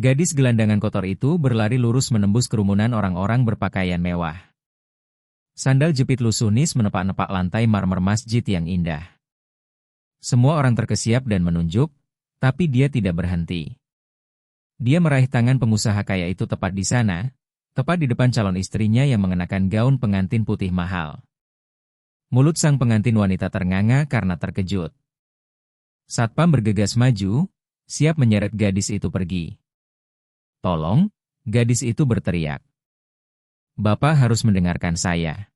Gadis gelandangan kotor itu berlari lurus menembus kerumunan orang-orang berpakaian mewah. Sandal jepit lusunis menepak-nepak lantai marmer masjid yang indah. Semua orang terkesiap dan menunjuk, tapi dia tidak berhenti. Dia meraih tangan pengusaha kaya itu tepat di sana, tepat di depan calon istrinya yang mengenakan gaun pengantin putih mahal. Mulut sang pengantin wanita ternganga karena terkejut. Satpam bergegas maju, siap menyeret gadis itu pergi. "Tolong," gadis itu berteriak. "Bapak harus mendengarkan saya.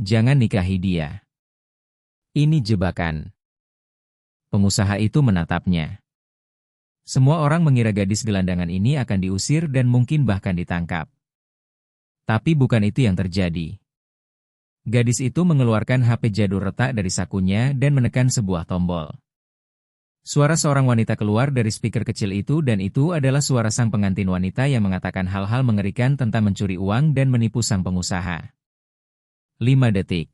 Jangan nikahi dia. Ini jebakan." Pengusaha itu menatapnya. Semua orang mengira gadis gelandangan ini akan diusir dan mungkin bahkan ditangkap. Tapi bukan itu yang terjadi. Gadis itu mengeluarkan HP jadul retak dari sakunya dan menekan sebuah tombol. Suara seorang wanita keluar dari speaker kecil itu dan itu adalah suara sang pengantin wanita yang mengatakan hal-hal mengerikan tentang mencuri uang dan menipu sang pengusaha. 5 detik.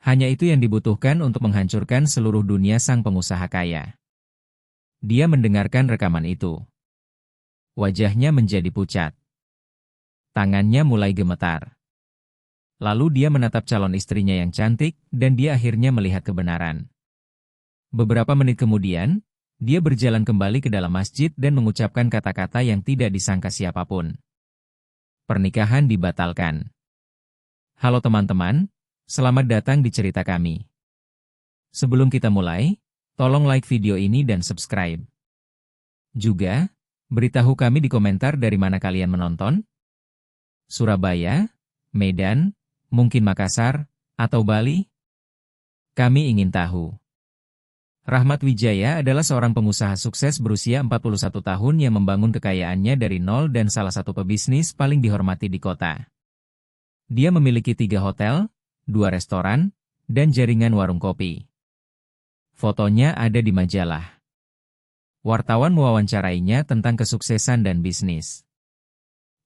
Hanya itu yang dibutuhkan untuk menghancurkan seluruh dunia sang pengusaha kaya. Dia mendengarkan rekaman itu. Wajahnya menjadi pucat. Tangannya mulai gemetar. Lalu dia menatap calon istrinya yang cantik dan dia akhirnya melihat kebenaran. Beberapa menit kemudian, dia berjalan kembali ke dalam masjid dan mengucapkan kata-kata yang tidak disangka siapapun. Pernikahan dibatalkan. Halo teman-teman, selamat datang di cerita kami. Sebelum kita mulai, tolong like video ini dan subscribe. Juga, beritahu kami di komentar dari mana kalian menonton. Surabaya, Medan, mungkin Makassar, atau Bali? Kami ingin tahu. Rahmat Wijaya adalah seorang pengusaha sukses berusia 41 tahun yang membangun kekayaannya dari nol dan salah satu pebisnis paling dihormati di kota. Dia memiliki 3 hotel, 2 restoran, dan jaringan warung kopi. Fotonya ada di majalah. Wartawan mewawancarainya tentang kesuksesan dan bisnis.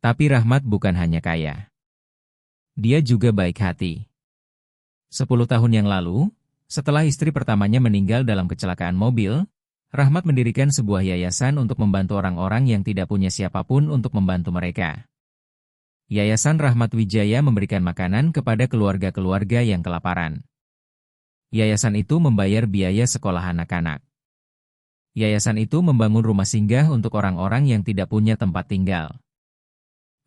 Tapi Rahmat bukan hanya kaya. Dia juga baik hati. 10 tahun yang lalu, setelah istri pertamanya meninggal dalam kecelakaan mobil, Rahmat mendirikan sebuah yayasan untuk membantu orang-orang yang tidak punya siapapun untuk membantu mereka. Yayasan Rahmat Wijaya memberikan makanan kepada keluarga-keluarga yang kelaparan. Yayasan itu membayar biaya sekolah anak-anak. Yayasan itu membangun rumah singgah untuk orang-orang yang tidak punya tempat tinggal.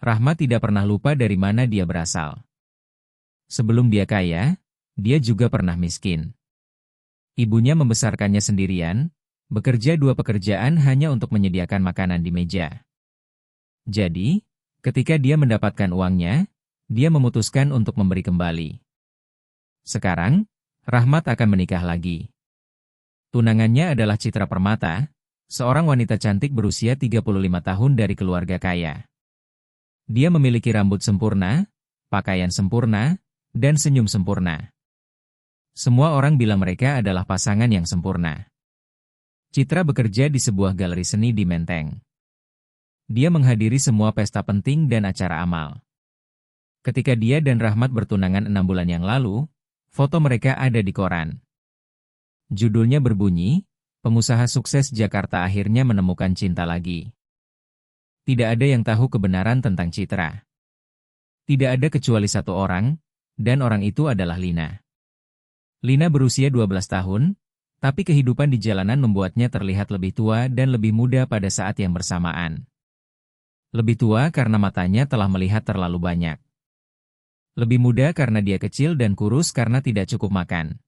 Rahmat tidak pernah lupa dari mana dia berasal. Sebelum dia kaya, dia juga pernah miskin. Ibunya membesarkannya sendirian, bekerja 2 pekerjaan hanya untuk menyediakan makanan di meja. Jadi, ketika dia mendapatkan uangnya, dia memutuskan untuk memberi kembali. Sekarang, Rahmat akan menikah lagi. Tunangannya adalah Citra Permata, seorang wanita cantik berusia 35 tahun dari keluarga kaya. Dia memiliki rambut sempurna, pakaian sempurna, dan senyum sempurna. Semua orang bilang mereka adalah pasangan yang sempurna. Citra bekerja di sebuah galeri seni di Menteng. Dia menghadiri semua pesta penting dan acara amal. Ketika dia dan Rahmat bertunangan 6 bulan yang lalu, foto mereka ada di koran. Judulnya berbunyi, "Pengusaha Sukses Jakarta Akhirnya Menemukan Cinta Lagi." Tidak ada yang tahu kebenaran tentang Citra. Tidak ada kecuali satu orang, dan orang itu adalah Lina. Lina berusia 12 tahun, tapi kehidupan di jalanan membuatnya terlihat lebih tua dan lebih muda pada saat yang bersamaan. Lebih tua karena matanya telah melihat terlalu banyak. Lebih muda karena dia kecil dan kurus karena tidak cukup makan.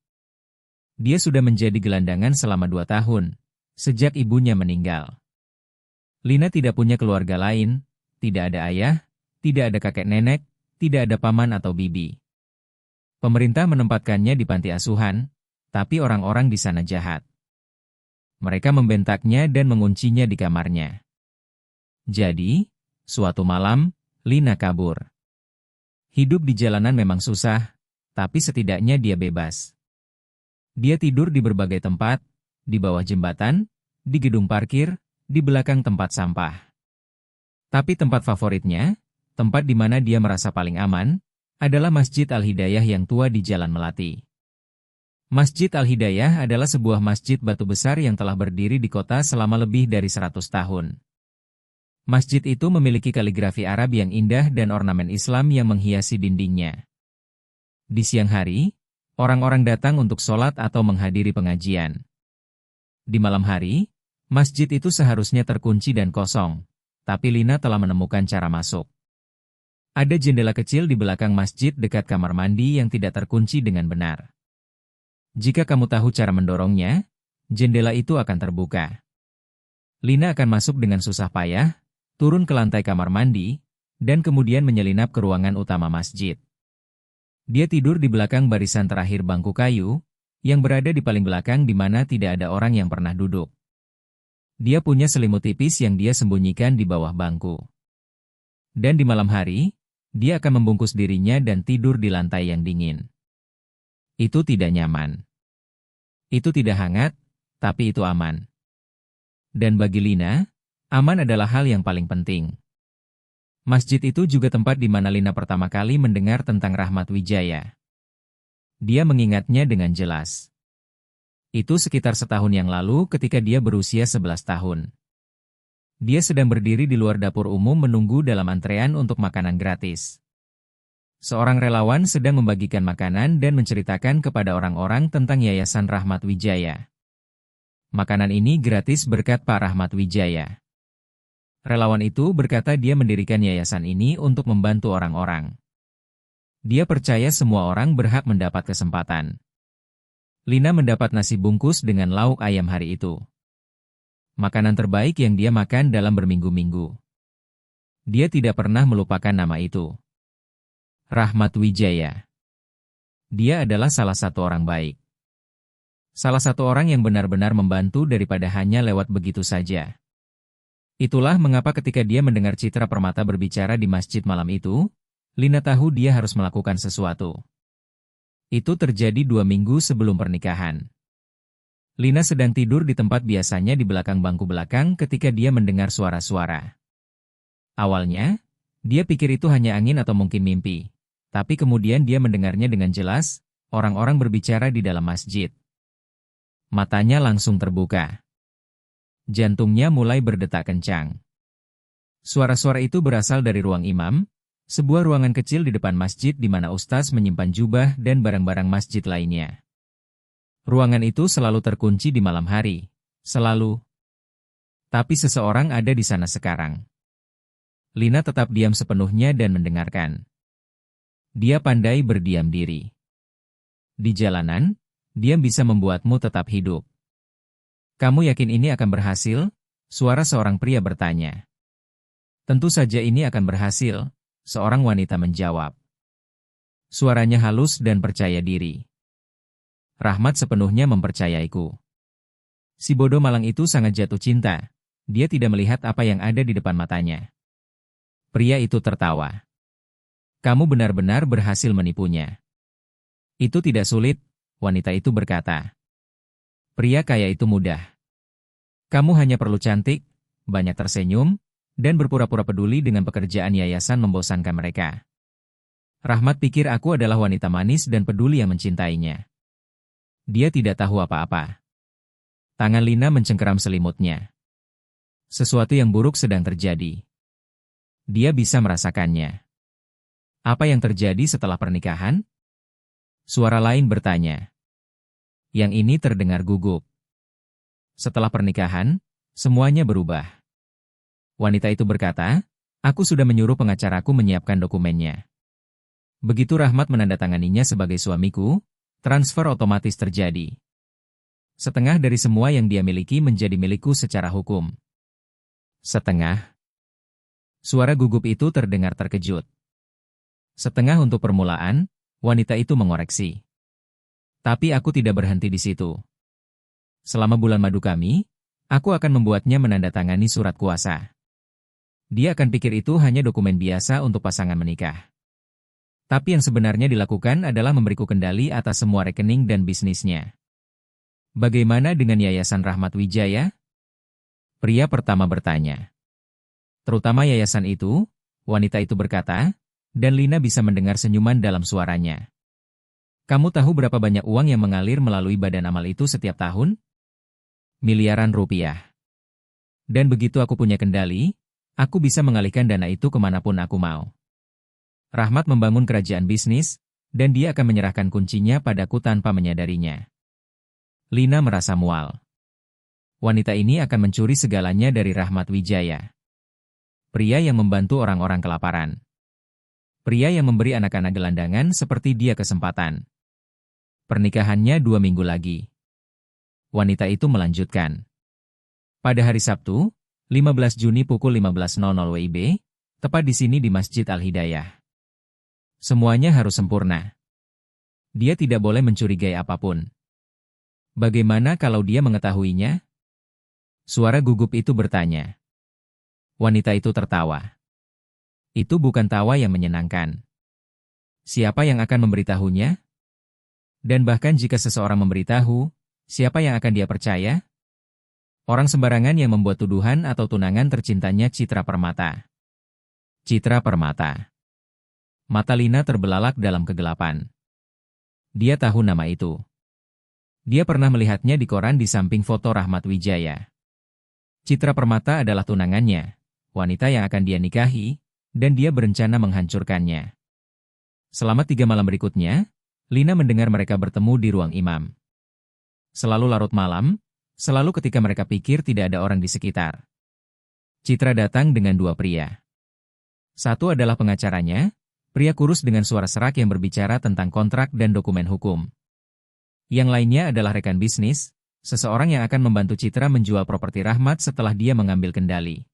Dia sudah menjadi gelandangan selama 2 tahun, sejak ibunya meninggal. Lina tidak punya keluarga lain, tidak ada ayah, tidak ada kakek nenek, tidak ada paman atau bibi. Pemerintah menempatkannya di panti asuhan, tapi orang-orang di sana jahat. Mereka membentaknya dan menguncinya di kamarnya. Jadi, suatu malam, Lina kabur. Hidup di jalanan memang susah, tapi setidaknya dia bebas. Dia tidur di berbagai tempat, di bawah jembatan, di gedung parkir, di belakang tempat sampah. Tapi tempat favoritnya, tempat di mana dia merasa paling aman, adalah Masjid Al-Hidayah yang tua di Jalan Melati. Masjid Al-Hidayah adalah sebuah masjid batu besar yang telah berdiri di kota selama lebih dari 100 tahun. Masjid itu memiliki kaligrafi Arab yang indah dan ornamen Islam yang menghiasi dindingnya. Di siang hari, orang-orang datang untuk sholat atau menghadiri pengajian. Di malam hari, masjid itu seharusnya terkunci dan kosong, tapi Lina telah menemukan cara masuk. Ada jendela kecil di belakang masjid dekat kamar mandi yang tidak terkunci dengan benar. Jika kamu tahu cara mendorongnya, jendela itu akan terbuka. Lina akan masuk dengan susah payah, turun ke lantai kamar mandi, dan kemudian menyelinap ke ruangan utama masjid. Dia tidur di belakang barisan terakhir bangku kayu, yang berada di paling belakang di mana tidak ada orang yang pernah duduk. Dia punya selimut tipis yang dia sembunyikan di bawah bangku. Dan di malam hari, dia akan membungkus dirinya dan tidur di lantai yang dingin. Itu tidak nyaman. Itu tidak hangat, tapi itu aman. Dan bagi Lina, aman adalah hal yang paling penting. Masjid itu juga tempat di mana Lina pertama kali mendengar tentang Rahmat Wijaya. Dia mengingatnya dengan jelas. Itu sekitar setahun yang lalu ketika dia berusia 11 tahun. Dia sedang berdiri di luar dapur umum menunggu dalam antrean untuk makanan gratis. Seorang relawan sedang membagikan makanan dan menceritakan kepada orang-orang tentang Yayasan Rahmat Wijaya. Makanan ini gratis berkat Pak Rahmat Wijaya. Relawan itu berkata dia mendirikan yayasan ini untuk membantu orang-orang. Dia percaya semua orang berhak mendapat kesempatan. Lina mendapat nasi bungkus dengan lauk ayam hari itu. Makanan terbaik yang dia makan dalam berminggu-minggu. Dia tidak pernah melupakan nama itu. Rahmat Wijaya. Dia adalah salah satu orang baik. Salah satu orang yang benar-benar membantu daripada hanya lewat begitu saja. Itulah mengapa ketika dia mendengar Citra Permata berbicara di masjid malam itu, Lina tahu dia harus melakukan sesuatu. Itu terjadi 2 minggu sebelum pernikahan. Lina sedang tidur di tempat biasanya di belakang bangku belakang ketika dia mendengar suara-suara. Awalnya, dia pikir itu hanya angin atau mungkin mimpi. Tapi kemudian dia mendengarnya dengan jelas, orang-orang berbicara di dalam masjid. Matanya langsung terbuka. Jantungnya mulai berdetak kencang. Suara-suara itu berasal dari ruang imam, sebuah ruangan kecil di depan masjid di mana ustaz menyimpan jubah dan barang-barang masjid lainnya. Ruangan itu selalu terkunci di malam hari. Selalu. Tapi seseorang ada di sana sekarang. Lina tetap diam sepenuhnya dan mendengarkan. Dia pandai berdiam diri. Di jalanan, diam bisa membuatmu tetap hidup. Kamu yakin ini akan berhasil? Suara seorang pria bertanya. Tentu saja ini akan berhasil, seorang wanita menjawab. Suaranya halus dan percaya diri. Rahmat sepenuhnya mempercayaiku. Si bodoh malang itu sangat jatuh cinta. Dia tidak melihat apa yang ada di depan matanya. Pria itu tertawa. Kamu benar-benar berhasil menipunya. Itu tidak sulit, wanita itu berkata. Pria kaya itu mudah. Kamu hanya perlu cantik, banyak tersenyum, dan berpura-pura peduli dengan pekerjaan yayasan membosankan mereka. Rahmat pikir aku adalah wanita manis dan peduli yang mencintainya. Dia tidak tahu apa-apa. Tangan Lina mencengkeram selimutnya. Sesuatu yang buruk sedang terjadi. Dia bisa merasakannya. Apa yang terjadi setelah pernikahan? Suara lain bertanya. Yang ini terdengar gugup. Setelah pernikahan, semuanya berubah. Wanita itu berkata, aku sudah menyuruh pengacaraku menyiapkan dokumennya. Begitu Rahmat menandatanganinya sebagai suamiku, transfer otomatis terjadi. Setengah dari semua yang dia miliki menjadi milikku secara hukum. Setengah. Suara gugup itu terdengar terkejut. Setengah untuk permulaan, wanita itu mengoreksi. Tapi aku tidak berhenti di situ. Selama bulan madu kami, aku akan membuatnya menandatangani surat kuasa. Dia akan pikir itu hanya dokumen biasa untuk pasangan menikah. Tapi yang sebenarnya dilakukan adalah memberiku kendali atas semua rekening dan bisnisnya. Bagaimana dengan Yayasan Rahmat Wijaya? Pria pertama bertanya. Terutama yayasan itu, wanita itu berkata, dan Lina bisa mendengar senyuman dalam suaranya. Kamu tahu berapa banyak uang yang mengalir melalui badan amal itu setiap tahun? Miliaran rupiah. Dan begitu aku punya kendali, Aku bisa mengalihkan dana itu kemanapun aku mau. Rahmat membangun kerajaan bisnis, dan dia akan menyerahkan kuncinya padaku tanpa menyadarinya. Lina merasa mual. Wanita ini akan mencuri segalanya dari Rahmat Wijaya. Pria yang membantu orang-orang kelaparan. Pria yang memberi anak-anak gelandangan seperti dia kesempatan. Pernikahannya 2 minggu lagi. Wanita itu melanjutkan. Pada hari Sabtu, 15 Juni pukul 15.00 WIB, tepat di sini di Masjid Al-Hidayah. Semuanya harus sempurna. Dia tidak boleh mencurigai apapun. Bagaimana kalau dia mengetahuinya? Suara gugup itu bertanya. Wanita itu tertawa. Itu bukan tawa yang menyenangkan. Siapa yang akan memberitahunya? Dan bahkan jika seseorang memberitahu, siapa yang akan dia percaya? Orang sembarangan yang membuat tuduhan atau tunangan tercintanya Citra Permata. Citra Permata. Mata Lina terbelalak dalam kegelapan. Dia tahu nama itu. Dia pernah melihatnya di koran di samping foto Rahmat Wijaya. Citra Permata adalah tunangannya, wanita yang akan dia nikahi, dan dia berencana menghancurkannya. Selama 3 malam berikutnya, Lina mendengar mereka bertemu di ruang imam. Selalu larut malam, selalu ketika mereka pikir tidak ada orang di sekitar. Citra datang dengan 2 pria. Satu adalah pengacaranya, pria kurus dengan suara serak yang berbicara tentang kontrak dan dokumen hukum. Yang lainnya adalah rekan bisnis, seseorang yang akan membantu Citra menjual properti Rahmat setelah dia mengambil kendali.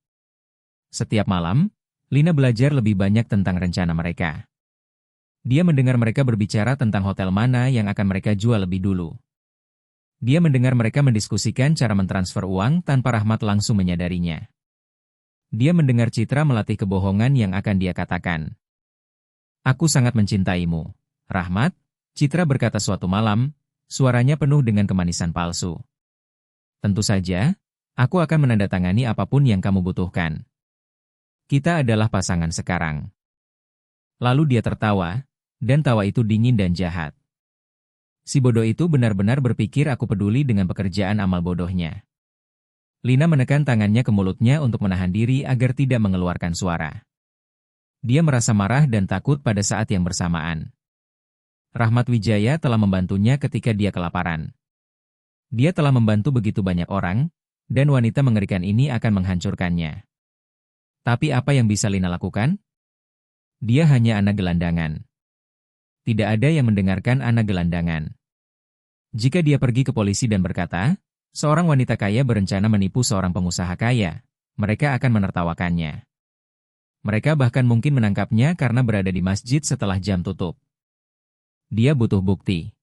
Setiap malam, Lina belajar lebih banyak tentang rencana mereka. Dia mendengar mereka berbicara tentang hotel mana yang akan mereka jual lebih dulu. Dia mendengar mereka mendiskusikan cara mentransfer uang tanpa Rahmat langsung menyadarinya. Dia mendengar Citra melatih kebohongan yang akan dia katakan. Aku sangat mencintaimu, Rahmat, Citra berkata suatu malam, suaranya penuh dengan kemanisan palsu. Tentu saja, aku akan menandatangani apapun yang kamu butuhkan. Kita adalah pasangan sekarang. Lalu dia tertawa, dan tawa itu dingin dan jahat. Si bodoh itu benar-benar berpikir aku peduli dengan pekerjaan amal bodohnya. Lina menekan tangannya ke mulutnya untuk menahan diri agar tidak mengeluarkan suara. Dia merasa marah dan takut pada saat yang bersamaan. Rahmat Wijaya telah membantunya ketika dia kelaparan. Dia telah membantu begitu banyak orang, dan wanita mengerikan ini akan menghancurkannya. Tapi apa yang bisa Lina lakukan? Dia hanya anak gelandangan. Tidak ada yang mendengarkan anak gelandangan. Jika dia pergi ke polisi dan berkata, seorang wanita kaya berencana menipu seorang pengusaha kaya, mereka akan menertawakannya. Mereka bahkan mungkin menangkapnya karena berada di masjid setelah jam tutup. Dia butuh bukti.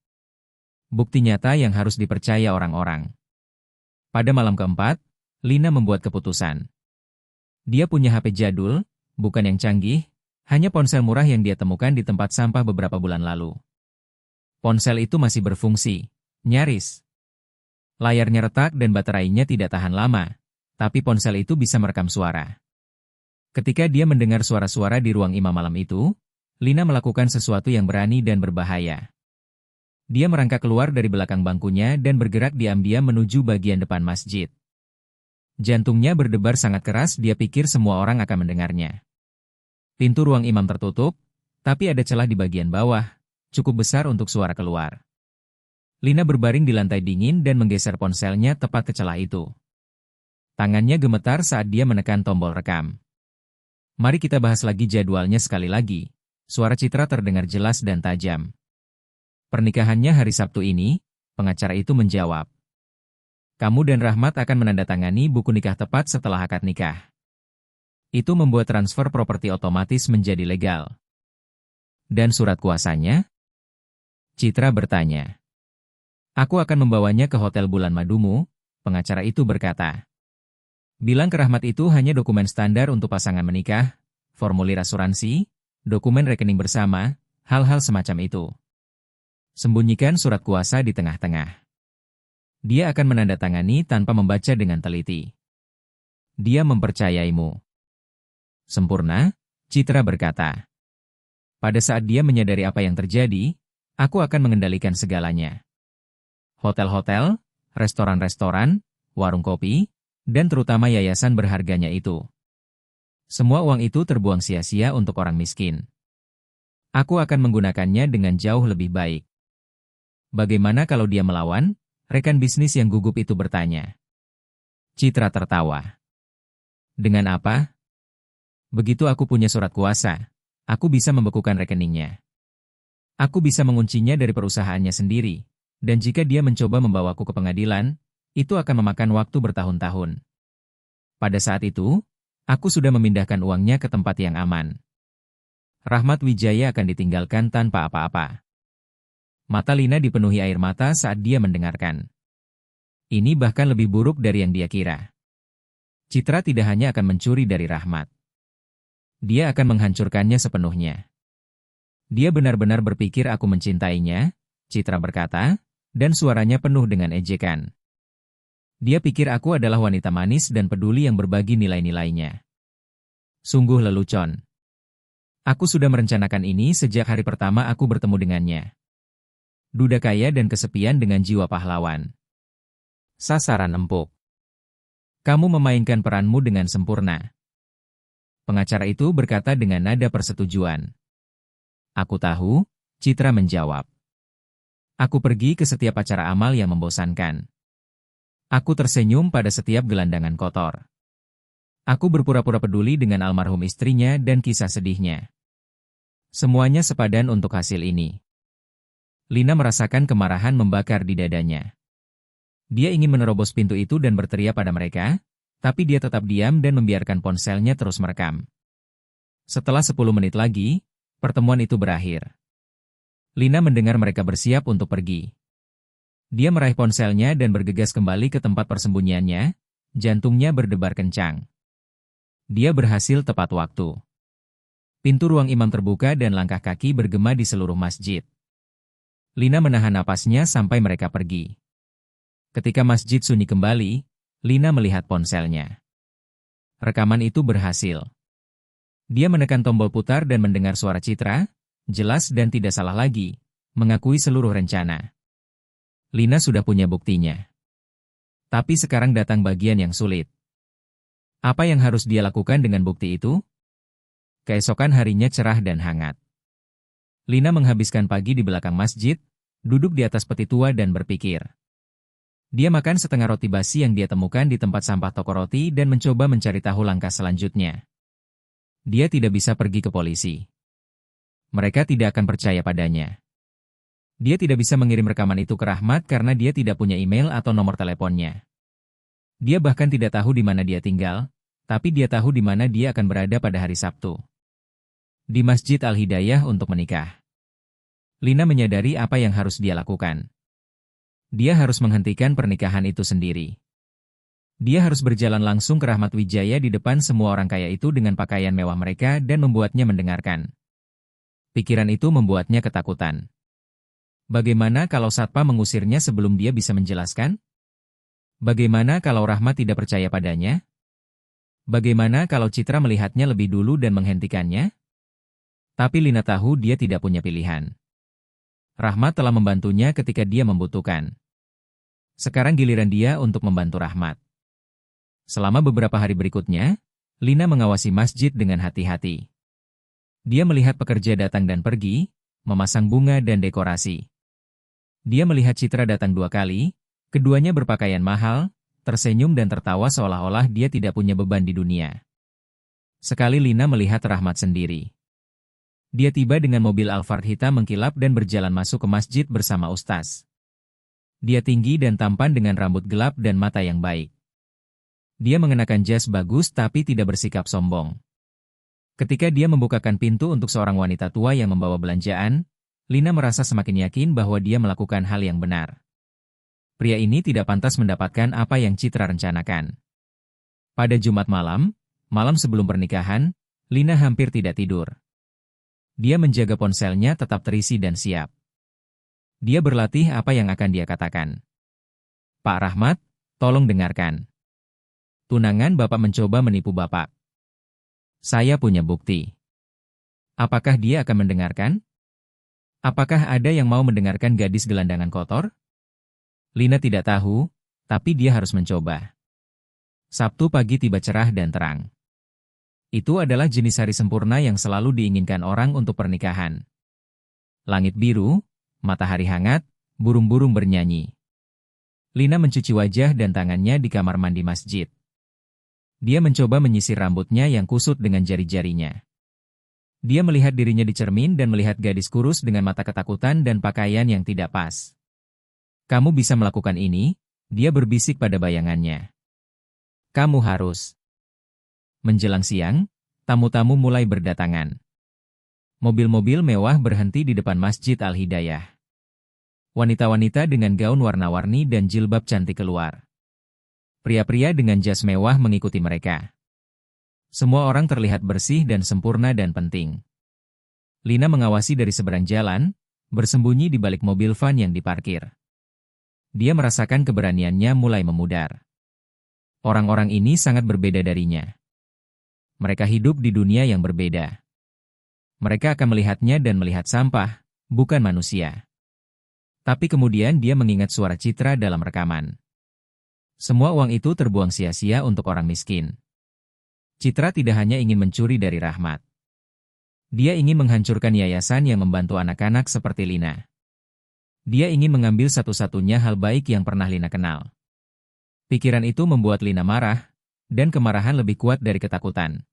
Bukti nyata yang harus dipercaya orang-orang. Pada malam keempat, Lina membuat keputusan. Dia punya HP jadul, bukan yang canggih, hanya ponsel murah yang dia temukan di tempat sampah beberapa bulan lalu. Ponsel itu masih berfungsi, nyaris. Layarnya retak dan baterainya tidak tahan lama, tapi ponsel itu bisa merekam suara. Ketika dia mendengar suara-suara di ruang imam malam itu, Lina melakukan sesuatu yang berani dan berbahaya. Dia merangkak keluar dari belakang bangkunya dan bergerak diam-diam menuju bagian depan masjid. Jantungnya berdebar sangat keras, dia pikir semua orang akan mendengarnya. Pintu ruang imam tertutup, tapi ada celah di bagian bawah, cukup besar untuk suara keluar. Lina berbaring di lantai dingin dan menggeser ponselnya tepat ke celah itu. Tangannya gemetar saat dia menekan tombol rekam. Mari kita bahas lagi jadwalnya sekali lagi. Suara Citra terdengar jelas dan tajam. Pernikahannya hari Sabtu ini, pengacara itu menjawab. Kamu dan Rahmat akan menandatangani buku nikah tepat setelah akad nikah. Itu membuat transfer properti otomatis menjadi legal. Dan surat kuasanya? Citra bertanya. Aku akan membawanya ke Hotel Bulan Madumu, pengacara itu berkata. Bilang ke Rahmat itu hanya dokumen standar untuk pasangan menikah, formulir asuransi, dokumen rekening bersama, hal-hal semacam itu. Sembunyikan surat kuasa di tengah-tengah. Dia akan menandatangani tanpa membaca dengan teliti. Dia mempercayaimu. Sempurna, Citra berkata. Pada saat dia menyadari apa yang terjadi, aku akan mengendalikan segalanya. Hotel-hotel, restoran-restoran, warung kopi, dan terutama yayasan berharganya itu. Semua uang itu terbuang sia-sia untuk orang miskin. Aku akan menggunakannya dengan jauh lebih baik. Bagaimana kalau dia melawan? Rekan bisnis yang gugup itu bertanya. Citra tertawa. Dengan apa? Begitu aku punya surat kuasa, aku bisa membekukan rekeningnya. Aku bisa menguncinya dari perusahaannya sendiri, dan jika dia mencoba membawaku ke pengadilan, itu akan memakan waktu bertahun-tahun. Pada saat itu, aku sudah memindahkan uangnya ke tempat yang aman. Rahmat Wijaya akan ditinggalkan tanpa apa-apa. Mata Lina dipenuhi air mata saat dia mendengarkan. Ini bahkan lebih buruk dari yang dia kira. Citra tidak hanya akan mencuri dari Rahmat. Dia akan menghancurkannya sepenuhnya. Dia benar-benar berpikir aku mencintainya, Citra berkata, dan suaranya penuh dengan ejekan. Dia pikir aku adalah wanita manis dan peduli yang berbagi nilai-nilainya. Sungguh lelucon. Aku sudah merencanakan ini sejak hari pertama aku bertemu dengannya. Duda kaya dan kesepian dengan jiwa pahlawan. Sasaran empuk. Kamu memainkan peranmu dengan sempurna. Pengacara itu berkata dengan nada persetujuan. Aku tahu, Citra menjawab. Aku pergi ke setiap acara amal yang membosankan. Aku tersenyum pada setiap gelandangan kotor. Aku berpura-pura peduli dengan almarhum istrinya dan kisah sedihnya. Semuanya sepadan untuk hasil ini. Lina merasakan kemarahan membakar di dadanya. Dia ingin menerobos pintu itu dan berteriak pada mereka, tapi dia tetap diam dan membiarkan ponselnya terus merekam. Setelah 10 menit lagi, pertemuan itu berakhir. Lina mendengar mereka bersiap untuk pergi. Dia meraih ponselnya dan bergegas kembali ke tempat persembunyiannya, jantungnya berdebar kencang. Dia berhasil tepat waktu. Pintu ruang imam terbuka dan langkah kaki bergema di seluruh masjid. Lina menahan napasnya sampai mereka pergi. Ketika masjid sunyi kembali, Lina melihat ponselnya. Rekaman itu berhasil. Dia menekan tombol putar dan mendengar suara Citra, jelas dan tidak salah lagi, mengakui seluruh rencana. Lina sudah punya buktinya. Tapi sekarang datang bagian yang sulit. Apa yang harus dia lakukan dengan bukti itu? Keesokan harinya cerah dan hangat. Lina menghabiskan pagi di belakang masjid, duduk di atas peti tua dan berpikir. Dia makan setengah roti basi yang dia temukan di tempat sampah toko roti dan mencoba mencari tahu langkah selanjutnya. Dia tidak bisa pergi ke polisi. Mereka tidak akan percaya padanya. Dia tidak bisa mengirim rekaman itu ke Rahmat karena dia tidak punya email atau nomor teleponnya. Dia bahkan tidak tahu di mana dia tinggal, tapi dia tahu di mana dia akan berada pada hari Sabtu. Di Masjid Al-Hidayah untuk menikah. Lina menyadari apa yang harus dia lakukan. Dia harus menghentikan pernikahan itu sendiri. Dia harus berjalan langsung ke Rahmat Wijaya di depan semua orang kaya itu dengan pakaian mewah mereka dan membuatnya mendengarkan. Pikiran itu membuatnya ketakutan. Bagaimana kalau Satpam mengusirnya sebelum dia bisa menjelaskan? Bagaimana kalau Rahmat tidak percaya padanya? Bagaimana kalau Citra melihatnya lebih dulu dan menghentikannya? Tapi Lina tahu dia tidak punya pilihan. Rahmat telah membantunya ketika dia membutuhkan. Sekarang giliran dia untuk membantu Rahmat. Selama beberapa hari berikutnya, Lina mengawasi masjid dengan hati-hati. Dia melihat pekerja datang dan pergi, memasang bunga dan dekorasi. Dia melihat Citra datang 2 kali, keduanya berpakaian mahal, tersenyum dan tertawa seolah-olah dia tidak punya beban di dunia. Sekali Lina melihat Rahmat sendiri. Dia tiba dengan mobil Alphard hitam mengkilap dan berjalan masuk ke masjid bersama Ustaz. Dia tinggi dan tampan dengan rambut gelap dan mata yang baik. Dia mengenakan jas bagus tapi tidak bersikap sombong. Ketika dia membukakan pintu untuk seorang wanita tua yang membawa belanjaan, Lina merasa semakin yakin bahwa dia melakukan hal yang benar. Pria ini tidak pantas mendapatkan apa yang Citra rencanakan. Pada Jumat malam, malam sebelum pernikahan, Lina hampir tidak tidur. Dia menjaga ponselnya tetap terisi dan siap. Dia berlatih apa yang akan dia katakan. Pak Rahmat, tolong dengarkan. Tunangan Bapak mencoba menipu Bapak. Saya punya bukti. Apakah dia akan mendengarkan? Apakah ada yang mau mendengarkan gadis gelandangan kotor? Lina tidak tahu, tapi dia harus mencoba. Sabtu pagi tiba cerah dan terang. Itu adalah jenis hari sempurna yang selalu diinginkan orang untuk pernikahan. Langit biru, matahari hangat, burung-burung bernyanyi. Lina mencuci wajah dan tangannya di kamar mandi masjid. Dia mencoba menyisir rambutnya yang kusut dengan jari-jarinya. Dia melihat dirinya di cermin dan melihat gadis kurus dengan mata ketakutan dan pakaian yang tidak pas. "Kamu bisa melakukan ini," dia berbisik pada bayangannya. "Kamu harus." Menjelang siang, tamu-tamu mulai berdatangan. Mobil-mobil mewah berhenti di depan Masjid Al-Hidayah. Wanita-wanita dengan gaun warna-warni dan jilbab cantik keluar. Pria-pria dengan jas mewah mengikuti mereka. Semua orang terlihat bersih dan sempurna dan penting. Lina mengawasi dari seberang jalan, bersembunyi di balik mobil van yang diparkir. Dia merasakan keberaniannya mulai memudar. Orang-orang ini sangat berbeda darinya. Mereka hidup di dunia yang berbeda. Mereka akan melihatnya dan melihat sampah, bukan manusia. Tapi kemudian dia mengingat suara Citra dalam rekaman. Semua uang itu terbuang sia-sia untuk orang miskin. Citra tidak hanya ingin mencuri dari Rahmat. Dia ingin menghancurkan yayasan yang membantu anak-anak seperti Lina. Dia ingin mengambil satu-satunya hal baik yang pernah Lina kenal. Pikiran itu membuat Lina marah, dan kemarahan lebih kuat dari ketakutan.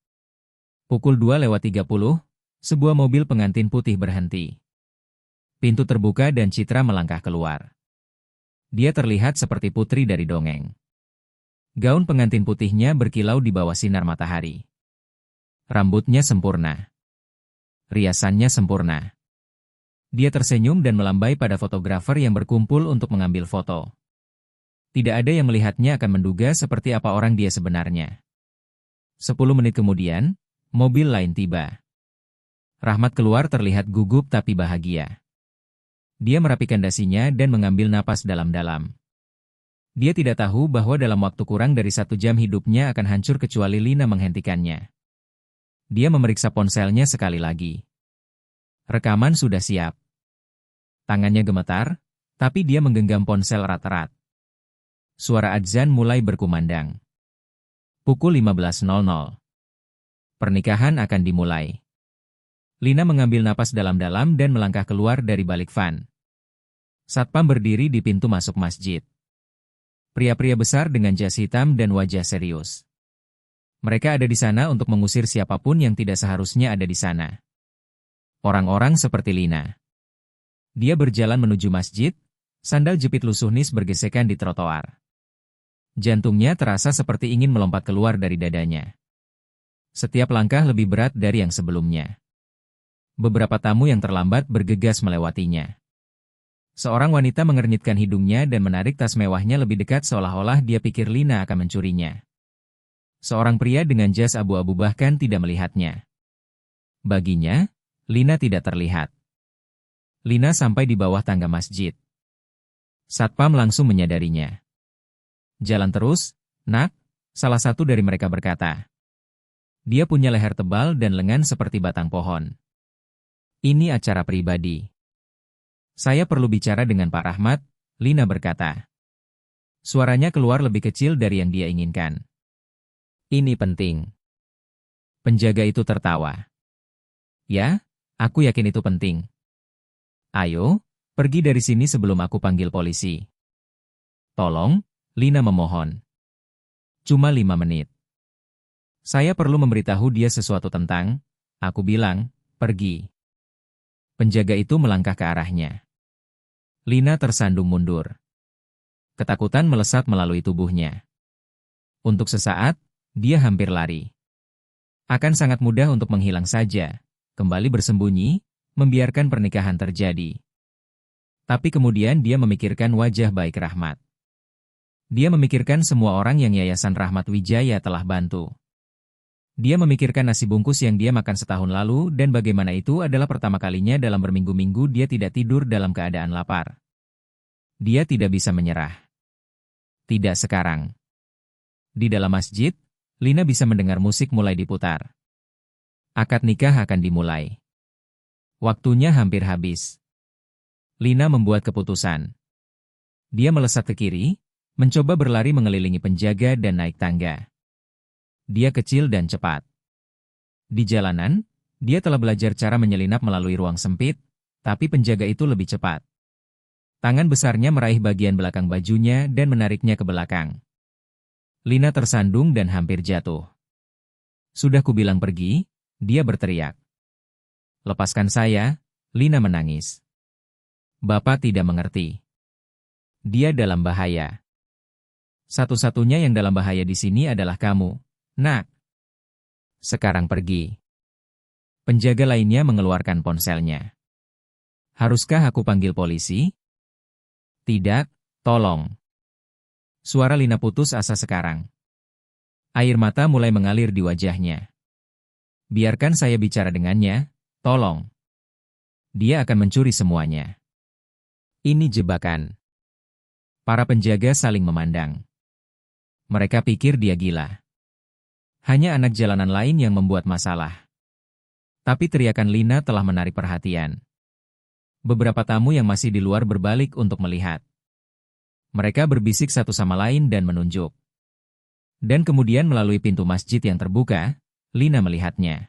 Pukul 2:30, sebuah mobil pengantin putih berhenti. Pintu terbuka dan Citra melangkah keluar. Dia terlihat seperti putri dari dongeng. Gaun pengantin putihnya berkilau di bawah sinar matahari. Rambutnya sempurna. Riasannya sempurna. Dia tersenyum dan melambai pada fotografer yang berkumpul untuk mengambil foto. Tidak ada yang melihatnya akan menduga seperti apa orang dia sebenarnya. 10 menit kemudian, mobil lain tiba. Rahmat keluar terlihat gugup tapi bahagia. Dia merapikan dasinya dan mengambil napas dalam-dalam. Dia tidak tahu bahwa dalam waktu kurang dari 1 jam hidupnya akan hancur kecuali Lina menghentikannya. Dia memeriksa ponselnya sekali lagi. Rekaman sudah siap. Tangannya gemetar, tapi dia menggenggam ponsel erat-erat. Suara adzan mulai berkumandang. Pukul 15.00. Pernikahan akan dimulai. Lina mengambil napas dalam-dalam dan melangkah keluar dari balik van. Satpam berdiri di pintu masuk masjid. Pria-pria besar dengan jas hitam dan wajah serius. Mereka ada di sana untuk mengusir siapapun yang tidak seharusnya ada di sana. Orang-orang seperti Lina. Dia berjalan menuju masjid, sandal jepit lusuh nis bergesekan di trotoar. Jantungnya terasa seperti ingin melompat keluar dari dadanya. Setiap langkah lebih berat dari yang sebelumnya. Beberapa tamu yang terlambat bergegas melewatinya. Seorang wanita mengernyitkan hidungnya dan menarik tas mewahnya lebih dekat seolah-olah dia pikir Lina akan mencurinya. Seorang pria dengan jas abu-abu bahkan tidak melihatnya. Baginya, Lina tidak terlihat. Lina sampai di bawah tangga masjid. Satpam langsung menyadarinya. "Jalan terus, nak," salah satu dari mereka berkata. Dia punya leher tebal dan lengan seperti batang pohon. "Ini acara pribadi. Saya perlu bicara dengan Pak Rahmat," Lina berkata. Suaranya keluar lebih kecil dari yang dia inginkan. "Ini penting." Penjaga itu tertawa. "Ya, aku yakin itu penting. Ayo, pergi dari sini sebelum aku panggil polisi." "Tolong," Lina memohon. "Cuma 5 menit. Saya perlu memberitahu dia sesuatu tentang," aku bilang, "pergi." Penjaga itu melangkah ke arahnya. Lina tersandung mundur. Ketakutan melesat melalui tubuhnya. Untuk sesaat, dia hampir lari. Akan sangat mudah untuk menghilang saja, kembali bersembunyi, membiarkan pernikahan terjadi. Tapi kemudian dia memikirkan wajah baik Rahmat. Dia memikirkan semua orang yang Yayasan Rahmat Wijaya telah bantu. Dia memikirkan nasi bungkus yang dia makan setahun lalu dan bagaimana itu adalah pertama kalinya dalam berminggu-minggu dia tidak tidur dalam keadaan lapar. Dia tidak bisa menyerah. Tidak sekarang. Di dalam masjid, Lina bisa mendengar musik mulai diputar. Akad nikah akan dimulai. Waktunya hampir habis. Lina membuat keputusan. Dia melesat ke kiri, mencoba berlari mengelilingi penjaga dan naik tangga. Dia kecil dan cepat. Di jalanan, dia telah belajar cara menyelinap melalui ruang sempit, tapi penjaga itu lebih cepat. Tangan besarnya meraih bagian belakang bajunya dan menariknya ke belakang. Lina tersandung dan hampir jatuh. Sudah kubilang pergi, dia berteriak. Lepaskan saya, Lina menangis. Bapak tidak mengerti. Dia dalam bahaya. Satu-satunya yang dalam bahaya di sini adalah kamu, nak. Sekarang pergi. Penjaga lainnya mengeluarkan ponselnya. Haruskah aku panggil polisi? Tidak, tolong. Suara Lina putus asa sekarang. Air mata mulai mengalir di wajahnya. Biarkan saya bicara dengannya, tolong. Dia akan mencuri semuanya. Ini jebakan. Para penjaga saling memandang. Mereka pikir dia gila. Hanya anak jalanan lain yang membuat masalah. Tapi teriakan Lina telah menarik perhatian. Beberapa tamu yang masih di luar berbalik untuk melihat. Mereka berbisik satu sama lain dan menunjuk. Dan kemudian melalui pintu masjid yang terbuka, Lina melihatnya.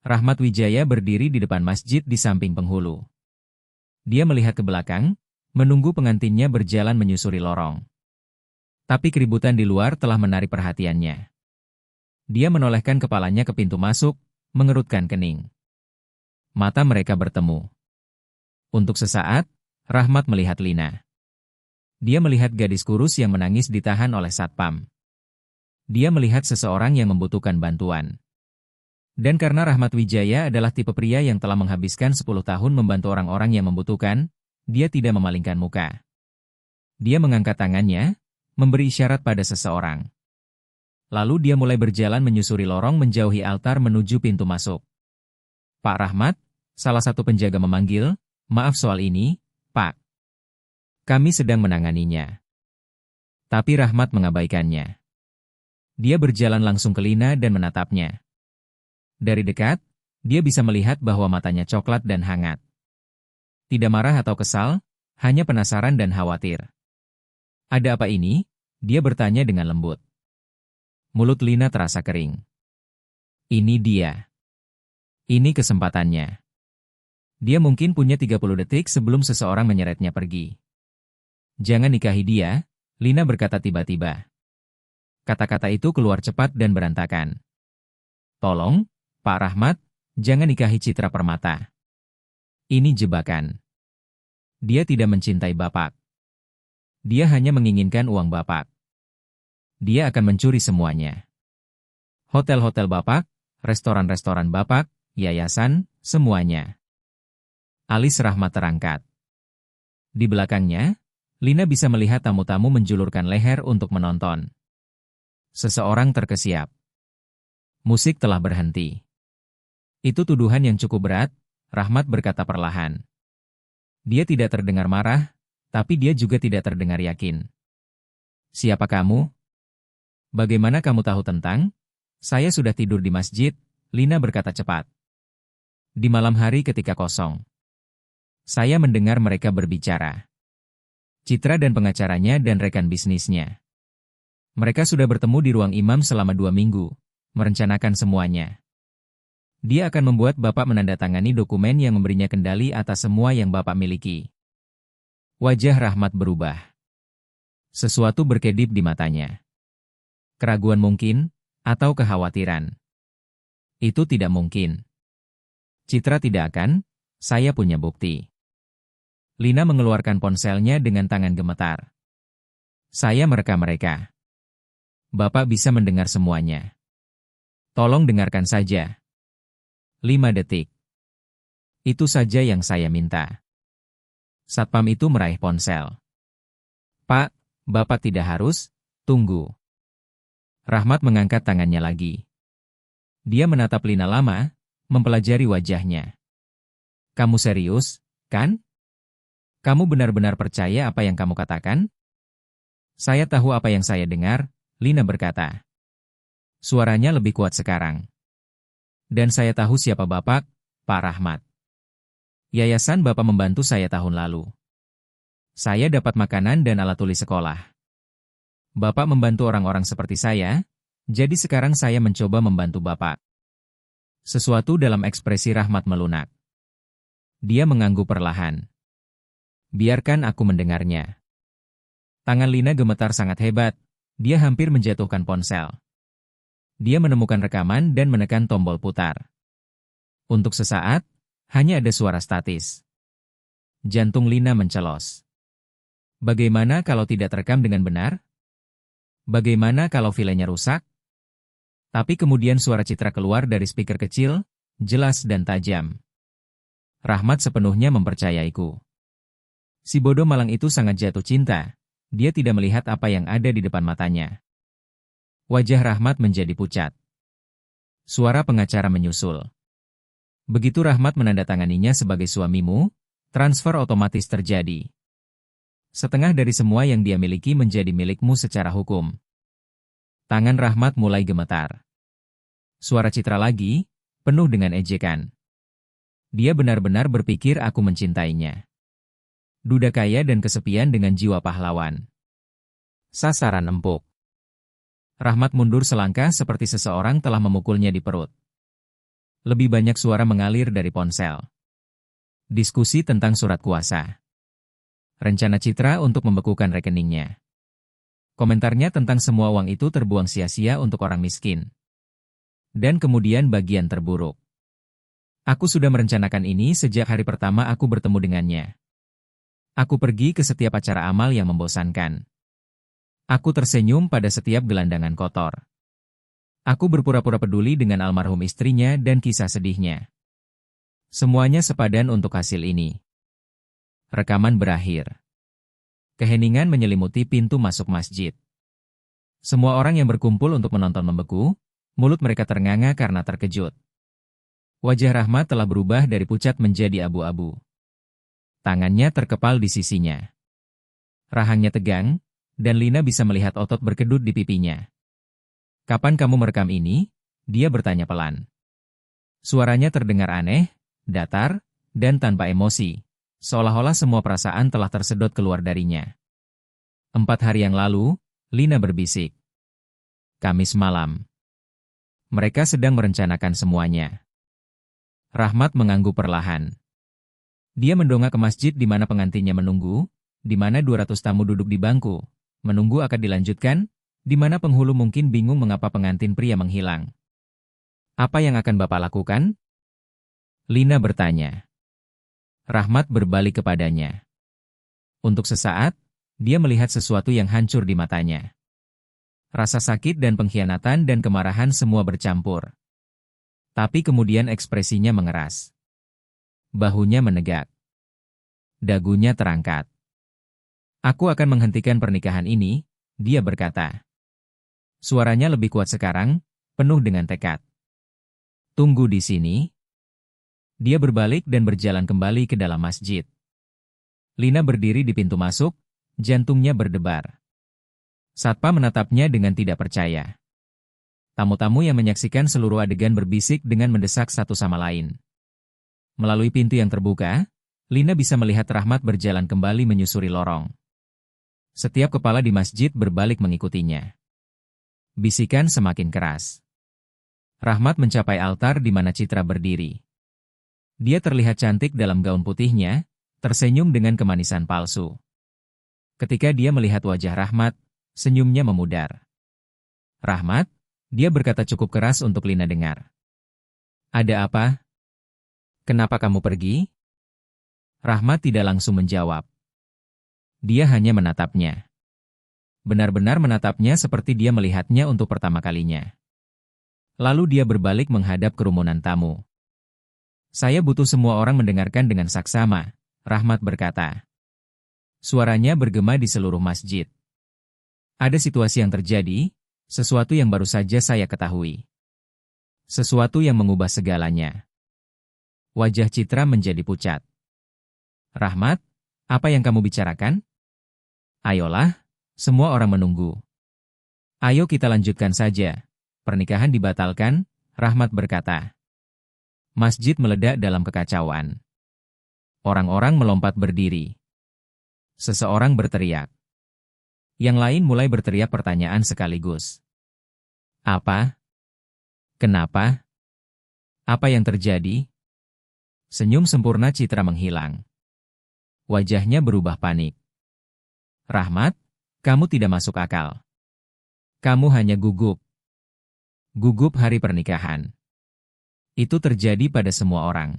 Rahmat Wijaya berdiri di depan masjid di samping penghulu. Dia melihat ke belakang, menunggu pengantinnya berjalan menyusuri lorong. Tapi keributan di luar telah menarik perhatiannya. Dia menolehkan kepalanya ke pintu masuk, mengerutkan kening. Mata mereka bertemu. Untuk sesaat, Rahmat melihat Lina. Dia melihat gadis kurus yang menangis ditahan oleh satpam. Dia melihat seseorang yang membutuhkan bantuan. Dan karena Rahmat Wijaya adalah tipe pria yang telah menghabiskan 10 tahun membantu orang-orang yang membutuhkan, dia tidak memalingkan muka. Dia mengangkat tangannya, memberi isyarat pada seseorang. Lalu dia mulai berjalan menyusuri lorong menjauhi altar menuju pintu masuk. Pak Rahmat, salah satu penjaga memanggil, maaf soal ini, Pak. Kami sedang menanganinya. Tapi Rahmat mengabaikannya. Dia berjalan langsung ke Lina dan menatapnya. Dari dekat, dia bisa melihat bahwa matanya coklat dan hangat. Tidak marah atau kesal, hanya penasaran dan khawatir. Ada apa ini? Dia bertanya dengan lembut. Mulut Lina terasa kering. Ini dia. Ini kesempatannya. Dia mungkin punya 30 detik sebelum seseorang menyeretnya pergi. Jangan nikahi dia, Lina berkata tiba-tiba. Kata-kata itu keluar cepat dan berantakan. Tolong, Pak Rahmat, jangan nikahi Citra Permata. Ini jebakan. Dia tidak mencintai Bapak. Dia hanya menginginkan uang Bapak. Dia akan mencuri semuanya. Hotel-hotel Bapak, restoran-restoran Bapak, yayasan, semuanya. Alis Rahmat terangkat. Di belakangnya, Lina bisa melihat tamu-tamu menjulurkan leher untuk menonton. Seseorang terkesiap. Musik telah berhenti. Itu tuduhan yang cukup berat, Rahmat berkata perlahan. Dia tidak terdengar marah, tapi dia juga tidak terdengar yakin. Siapa kamu? Bagaimana kamu tahu tentang? Saya sudah tidur di masjid, Lina berkata cepat. Di malam hari ketika kosong. Saya mendengar mereka berbicara. Citra dan pengacaranya dan rekan bisnisnya. Mereka sudah bertemu di ruang imam selama 2 minggu, merencanakan semuanya. Dia akan membuat Bapak menandatangani dokumen yang memberinya kendali atas semua yang Bapak miliki. Wajah Rahmat berubah. Sesuatu berkedip di matanya. Keraguan mungkin, atau kekhawatiran. Itu tidak mungkin. Citra tidak akan, saya punya bukti. Lina mengeluarkan ponselnya dengan tangan gemetar. Saya merekam mereka. Bapak bisa mendengar semuanya. Tolong dengarkan saja. 5 detik. Itu saja yang saya minta. Satpam itu meraih ponsel. Pak, Bapak tidak harus, tunggu. Rahmat mengangkat tangannya lagi. Dia menatap Lina lama, mempelajari wajahnya. Kamu serius, kan? Kamu benar-benar percaya apa yang kamu katakan? Saya tahu apa yang saya dengar, Lina berkata. Suaranya lebih kuat sekarang. Dan saya tahu siapa Bapak, Pak Rahmat. Yayasan Bapak membantu saya tahun lalu. Saya dapat makanan dan alat tulis sekolah. Bapak membantu orang-orang seperti saya, jadi sekarang saya mencoba membantu Bapak. Sesuatu dalam ekspresi Rahmat melunak. Dia mengangguk perlahan. Biarkan aku mendengarnya. Tangan Lina gemetar sangat hebat. Dia hampir menjatuhkan ponsel. Dia menemukan rekaman dan menekan tombol putar. Untuk sesaat, hanya ada suara statis. Jantung Lina mencelos. Bagaimana kalau tidak terekam dengan benar? Bagaimana kalau filenya rusak? Tapi kemudian suara Citra keluar dari speaker kecil, jelas dan tajam. Rahmat sepenuhnya mempercayaiku. Si bodoh malang itu sangat jatuh cinta. Dia tidak melihat apa yang ada di depan matanya. Wajah Rahmat menjadi pucat. Suara pengacara menyusul. Begitu Rahmat menandatanganinya sebagai suamimu, transfer otomatis terjadi. Setengah dari semua yang dia miliki menjadi milikmu secara hukum. Tangan Rahmat mulai gemetar. Suara Citra lagi, penuh dengan ejekan. Dia benar-benar berpikir aku mencintainya. Duda kaya dan kesepian dengan jiwa pahlawan. Sasaran empuk. Rahmat mundur selangkah seperti seseorang telah memukulnya di perut. Lebih banyak suara mengalir dari ponsel. Diskusi tentang surat kuasa. Rencana Citra untuk membekukan rekeningnya. Komentarnya tentang semua uang itu terbuang sia-sia untuk orang miskin. Dan kemudian bagian terburuk. Aku sudah merencanakan ini sejak hari pertama aku bertemu dengannya. Aku pergi ke setiap acara amal yang membosankan. Aku tersenyum pada setiap gelandangan kotor. Aku berpura-pura peduli dengan almarhum istrinya dan kisah sedihnya. Semuanya sepadan untuk hasil ini. Rekaman berakhir. Keheningan menyelimuti pintu masuk masjid. Semua orang yang berkumpul untuk menonton membeku, mulut mereka ternganga karena terkejut. Wajah Rahmat telah berubah dari pucat menjadi abu-abu. Tangannya terkepal di sisinya. Rahangnya tegang, dan Lina bisa melihat otot berkedut di pipinya. Kapan kamu merekam ini? Dia bertanya pelan. Suaranya terdengar aneh, datar, dan tanpa emosi. Seolah-olah semua perasaan telah tersedot keluar darinya. 4 hari yang lalu, Lina berbisik. Kamis malam. Mereka sedang merencanakan semuanya. Rahmat mengangguk perlahan. Dia mendongak ke masjid di mana pengantinnya menunggu, di mana 200 tamu duduk di bangku, menunggu akad dilanjutkan, di mana penghulu mungkin bingung mengapa pengantin pria menghilang. Apa yang akan Bapak lakukan? Lina bertanya. Rahmat berbalik kepadanya. Untuk sesaat, dia melihat sesuatu yang hancur di matanya. Rasa sakit dan pengkhianatan dan kemarahan semua bercampur. Tapi kemudian ekspresinya mengeras. Bahunya menegak. Dagunya terangkat. Aku akan menghentikan pernikahan ini, dia berkata. Suaranya lebih kuat sekarang, penuh dengan tekad. Tunggu di sini. Dia berbalik dan berjalan kembali ke dalam masjid. Lina berdiri di pintu masuk, jantungnya berdebar. Satpam menatapnya dengan tidak percaya. Tamu-tamu yang menyaksikan seluruh adegan berbisik dengan mendesak satu sama lain. Melalui pintu yang terbuka, Lina bisa melihat Rahmat berjalan kembali menyusuri lorong. Setiap kepala di masjid berbalik mengikutinya. Bisikan semakin keras. Rahmat mencapai altar di mana Citra berdiri. Dia terlihat cantik dalam gaun putihnya, tersenyum dengan kemanisan palsu. Ketika dia melihat wajah Rahmat, senyumnya memudar. Rahmat? Dia berkata cukup keras untuk Lina dengar. Ada apa? Kenapa kamu pergi? Rahmat tidak langsung menjawab. Dia hanya menatapnya. Benar-benar menatapnya seperti dia melihatnya untuk pertama kalinya. Lalu dia berbalik menghadap kerumunan tamu. Saya butuh semua orang mendengarkan dengan saksama, Rahmat berkata. Suaranya bergema di seluruh masjid. Ada situasi yang terjadi, sesuatu yang baru saja saya ketahui. Sesuatu yang mengubah segalanya. Wajah Citra menjadi pucat. Rahmat, apa yang kamu bicarakan? Ayolah, semua orang menunggu. Ayo kita lanjutkan saja. Pernikahan dibatalkan, Rahmat berkata. Masjid meledak dalam kekacauan. Orang-orang melompat berdiri. Seseorang berteriak. Yang lain mulai berteriak pertanyaan sekaligus. Apa? Kenapa? Apa yang terjadi? Senyum sempurna Citra menghilang. Wajahnya berubah panik. Rahmat, kamu tidak masuk akal. Kamu hanya gugup. Gugup hari pernikahan. Itu terjadi pada semua orang.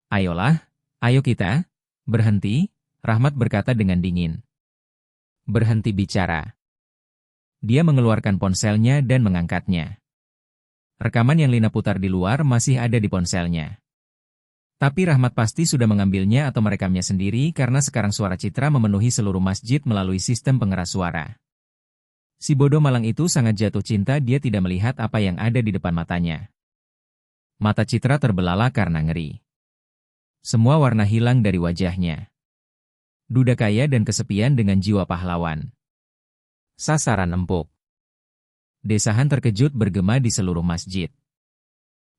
Ayolah, ayo kita. Berhenti, Rahmat berkata dengan dingin. Berhenti bicara. Dia mengeluarkan ponselnya dan mengangkatnya. Rekaman yang Lina putar di luar masih ada di ponselnya. Tapi Rahmat pasti sudah mengambilnya atau merekamnya sendiri karena sekarang suara Citra memenuhi seluruh masjid melalui sistem pengeras suara. Si bodoh malang itu sangat jatuh cinta, dia tidak melihat apa yang ada di depan matanya. Mata Citra terbelalak karena ngeri. Semua warna hilang dari wajahnya. Duda kaya dan kesepian dengan jiwa pahlawan. Sasaran empuk. Desahan terkejut bergema di seluruh masjid.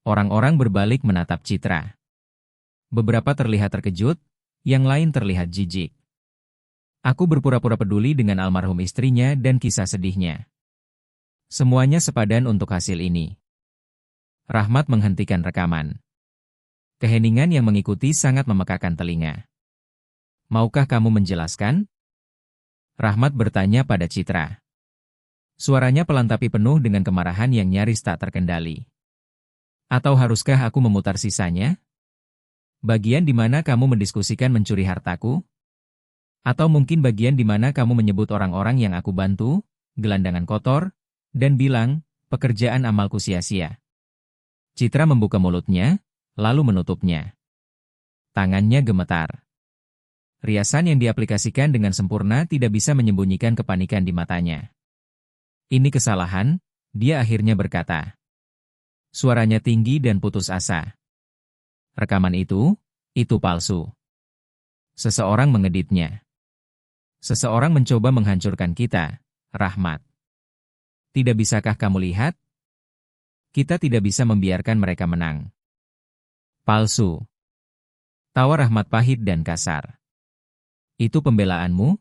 Orang-orang berbalik menatap Citra. Beberapa terlihat terkejut, yang lain terlihat jijik. Aku berpura-pura peduli dengan almarhum istrinya dan kisah sedihnya. Semuanya sepadan untuk hasil ini. Rahmat menghentikan rekaman. Keheningan yang mengikuti sangat memekakan telinga. Maukah kamu menjelaskan? Rahmat bertanya pada Citra. Suaranya pelan tapi penuh dengan kemarahan yang nyaris tak terkendali. Atau haruskah aku memutar sisanya? Bagian di mana kamu mendiskusikan mencuri hartaku? Atau mungkin bagian di mana kamu menyebut orang-orang yang aku bantu, gelandangan kotor, dan bilang, pekerjaan amalku sia-sia. Citra membuka mulutnya, lalu menutupnya. Tangannya gemetar. Riasan yang diaplikasikan dengan sempurna tidak bisa menyembunyikan kepanikan di matanya. Ini kesalahan, dia akhirnya berkata. Suaranya tinggi dan putus asa. Rekaman itu palsu. Seseorang mengeditnya. Seseorang mencoba menghancurkan kita, Rahmat. Tidak bisakah kamu lihat? Kita tidak bisa membiarkan mereka menang. Palsu. Tawa Rahmat pahit dan kasar. Itu pembelaanmu?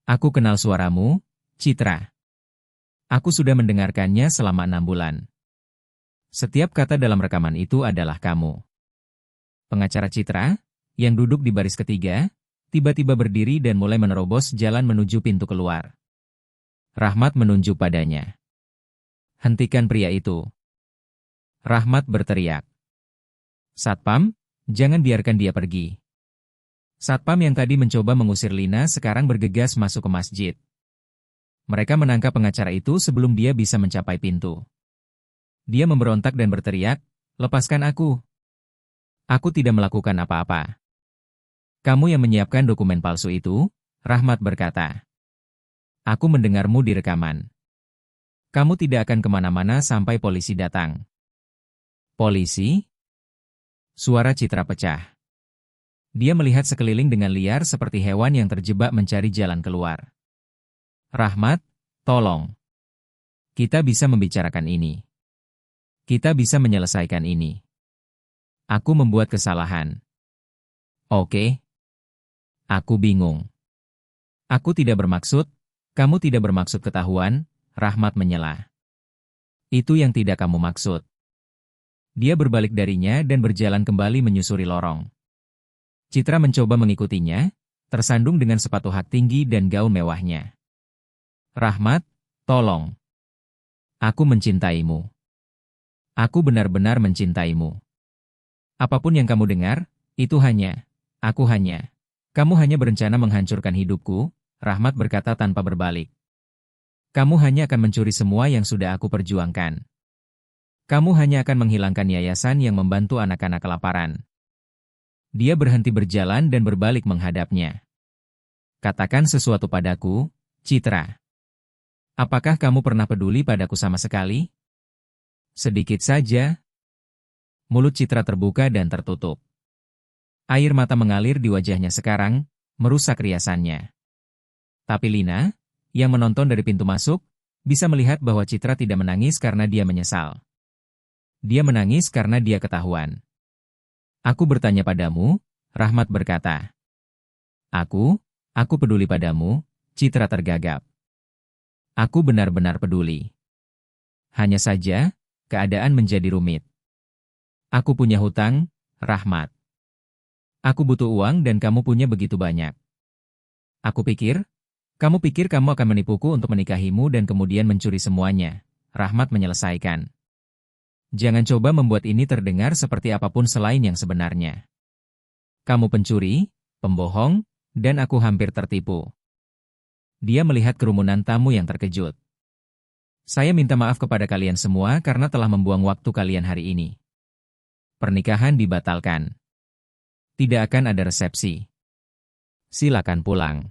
Aku kenal suaramu, Citra. Aku sudah mendengarkannya selama 6 bulan. Setiap kata dalam rekaman itu adalah kamu. Pengacara Citra, yang duduk di baris ketiga, tiba-tiba berdiri dan mulai menerobos jalan menuju pintu keluar. Rahmat menunjuk padanya. Hentikan pria itu. Rahmat berteriak. Satpam, jangan biarkan dia pergi. Satpam yang tadi mencoba mengusir Lina sekarang bergegas masuk ke masjid. Mereka menangkap pengacara itu sebelum dia bisa mencapai pintu. Dia memberontak dan berteriak, lepaskan aku. Aku tidak melakukan apa-apa. Kamu yang menyiapkan dokumen palsu itu, Rahmat berkata. Aku mendengarmu di rekaman. Kamu tidak akan kemana-mana sampai polisi datang. Polisi? Suara Citra pecah. Dia melihat sekeliling dengan liar seperti hewan yang terjebak mencari jalan keluar. Rahmat, tolong. Kita bisa membicarakan ini. Kita bisa menyelesaikan ini. Aku membuat kesalahan. Oke. Aku bingung. Aku tidak bermaksud, kamu tidak bermaksud ketahuan, Rahmat menyela. Itu yang tidak kamu maksud. Dia berbalik darinya dan berjalan kembali menyusuri lorong. Citra mencoba mengikutinya, tersandung dengan sepatu hak tinggi dan gaun mewahnya. Rahmat, tolong. Aku mencintaimu. Aku benar-benar mencintaimu. Apapun yang kamu dengar, itu hanya, kamu hanya berencana menghancurkan hidupku, Rahmat berkata tanpa berbalik. Kamu hanya akan mencuri semua yang sudah aku perjuangkan. Kamu hanya akan menghilangkan yayasan yang membantu anak-anak kelaparan. Dia berhenti berjalan dan berbalik menghadapnya. Katakan sesuatu padaku, Citra. Apakah kamu pernah peduli padaku sama sekali? Sedikit saja. Mulut Citra terbuka dan tertutup. Air mata mengalir di wajahnya sekarang, merusak riasannya. Tapi Lina, yang menonton dari pintu masuk, bisa melihat bahwa Citra tidak menangis karena dia menyesal. Dia menangis karena dia ketahuan. Aku bertanya padamu, Rahmat berkata. Aku peduli padamu, Citra tergagap. Aku benar-benar peduli. Hanya saja, keadaan menjadi rumit. Aku punya hutang, Rahmat. Aku butuh uang dan kamu punya begitu banyak. Kamu pikir kamu akan menipuku untuk menikahimu dan kemudian mencuri semuanya. Rahmat menyelesaikan. Jangan coba membuat ini terdengar seperti apapun selain yang sebenarnya. Kamu pencuri, pembohong, dan aku hampir tertipu. Dia melihat kerumunan tamu yang terkejut. Saya minta maaf kepada kalian semua karena telah membuang waktu kalian hari ini. Pernikahan dibatalkan. Tidak akan ada resepsi. Silakan pulang.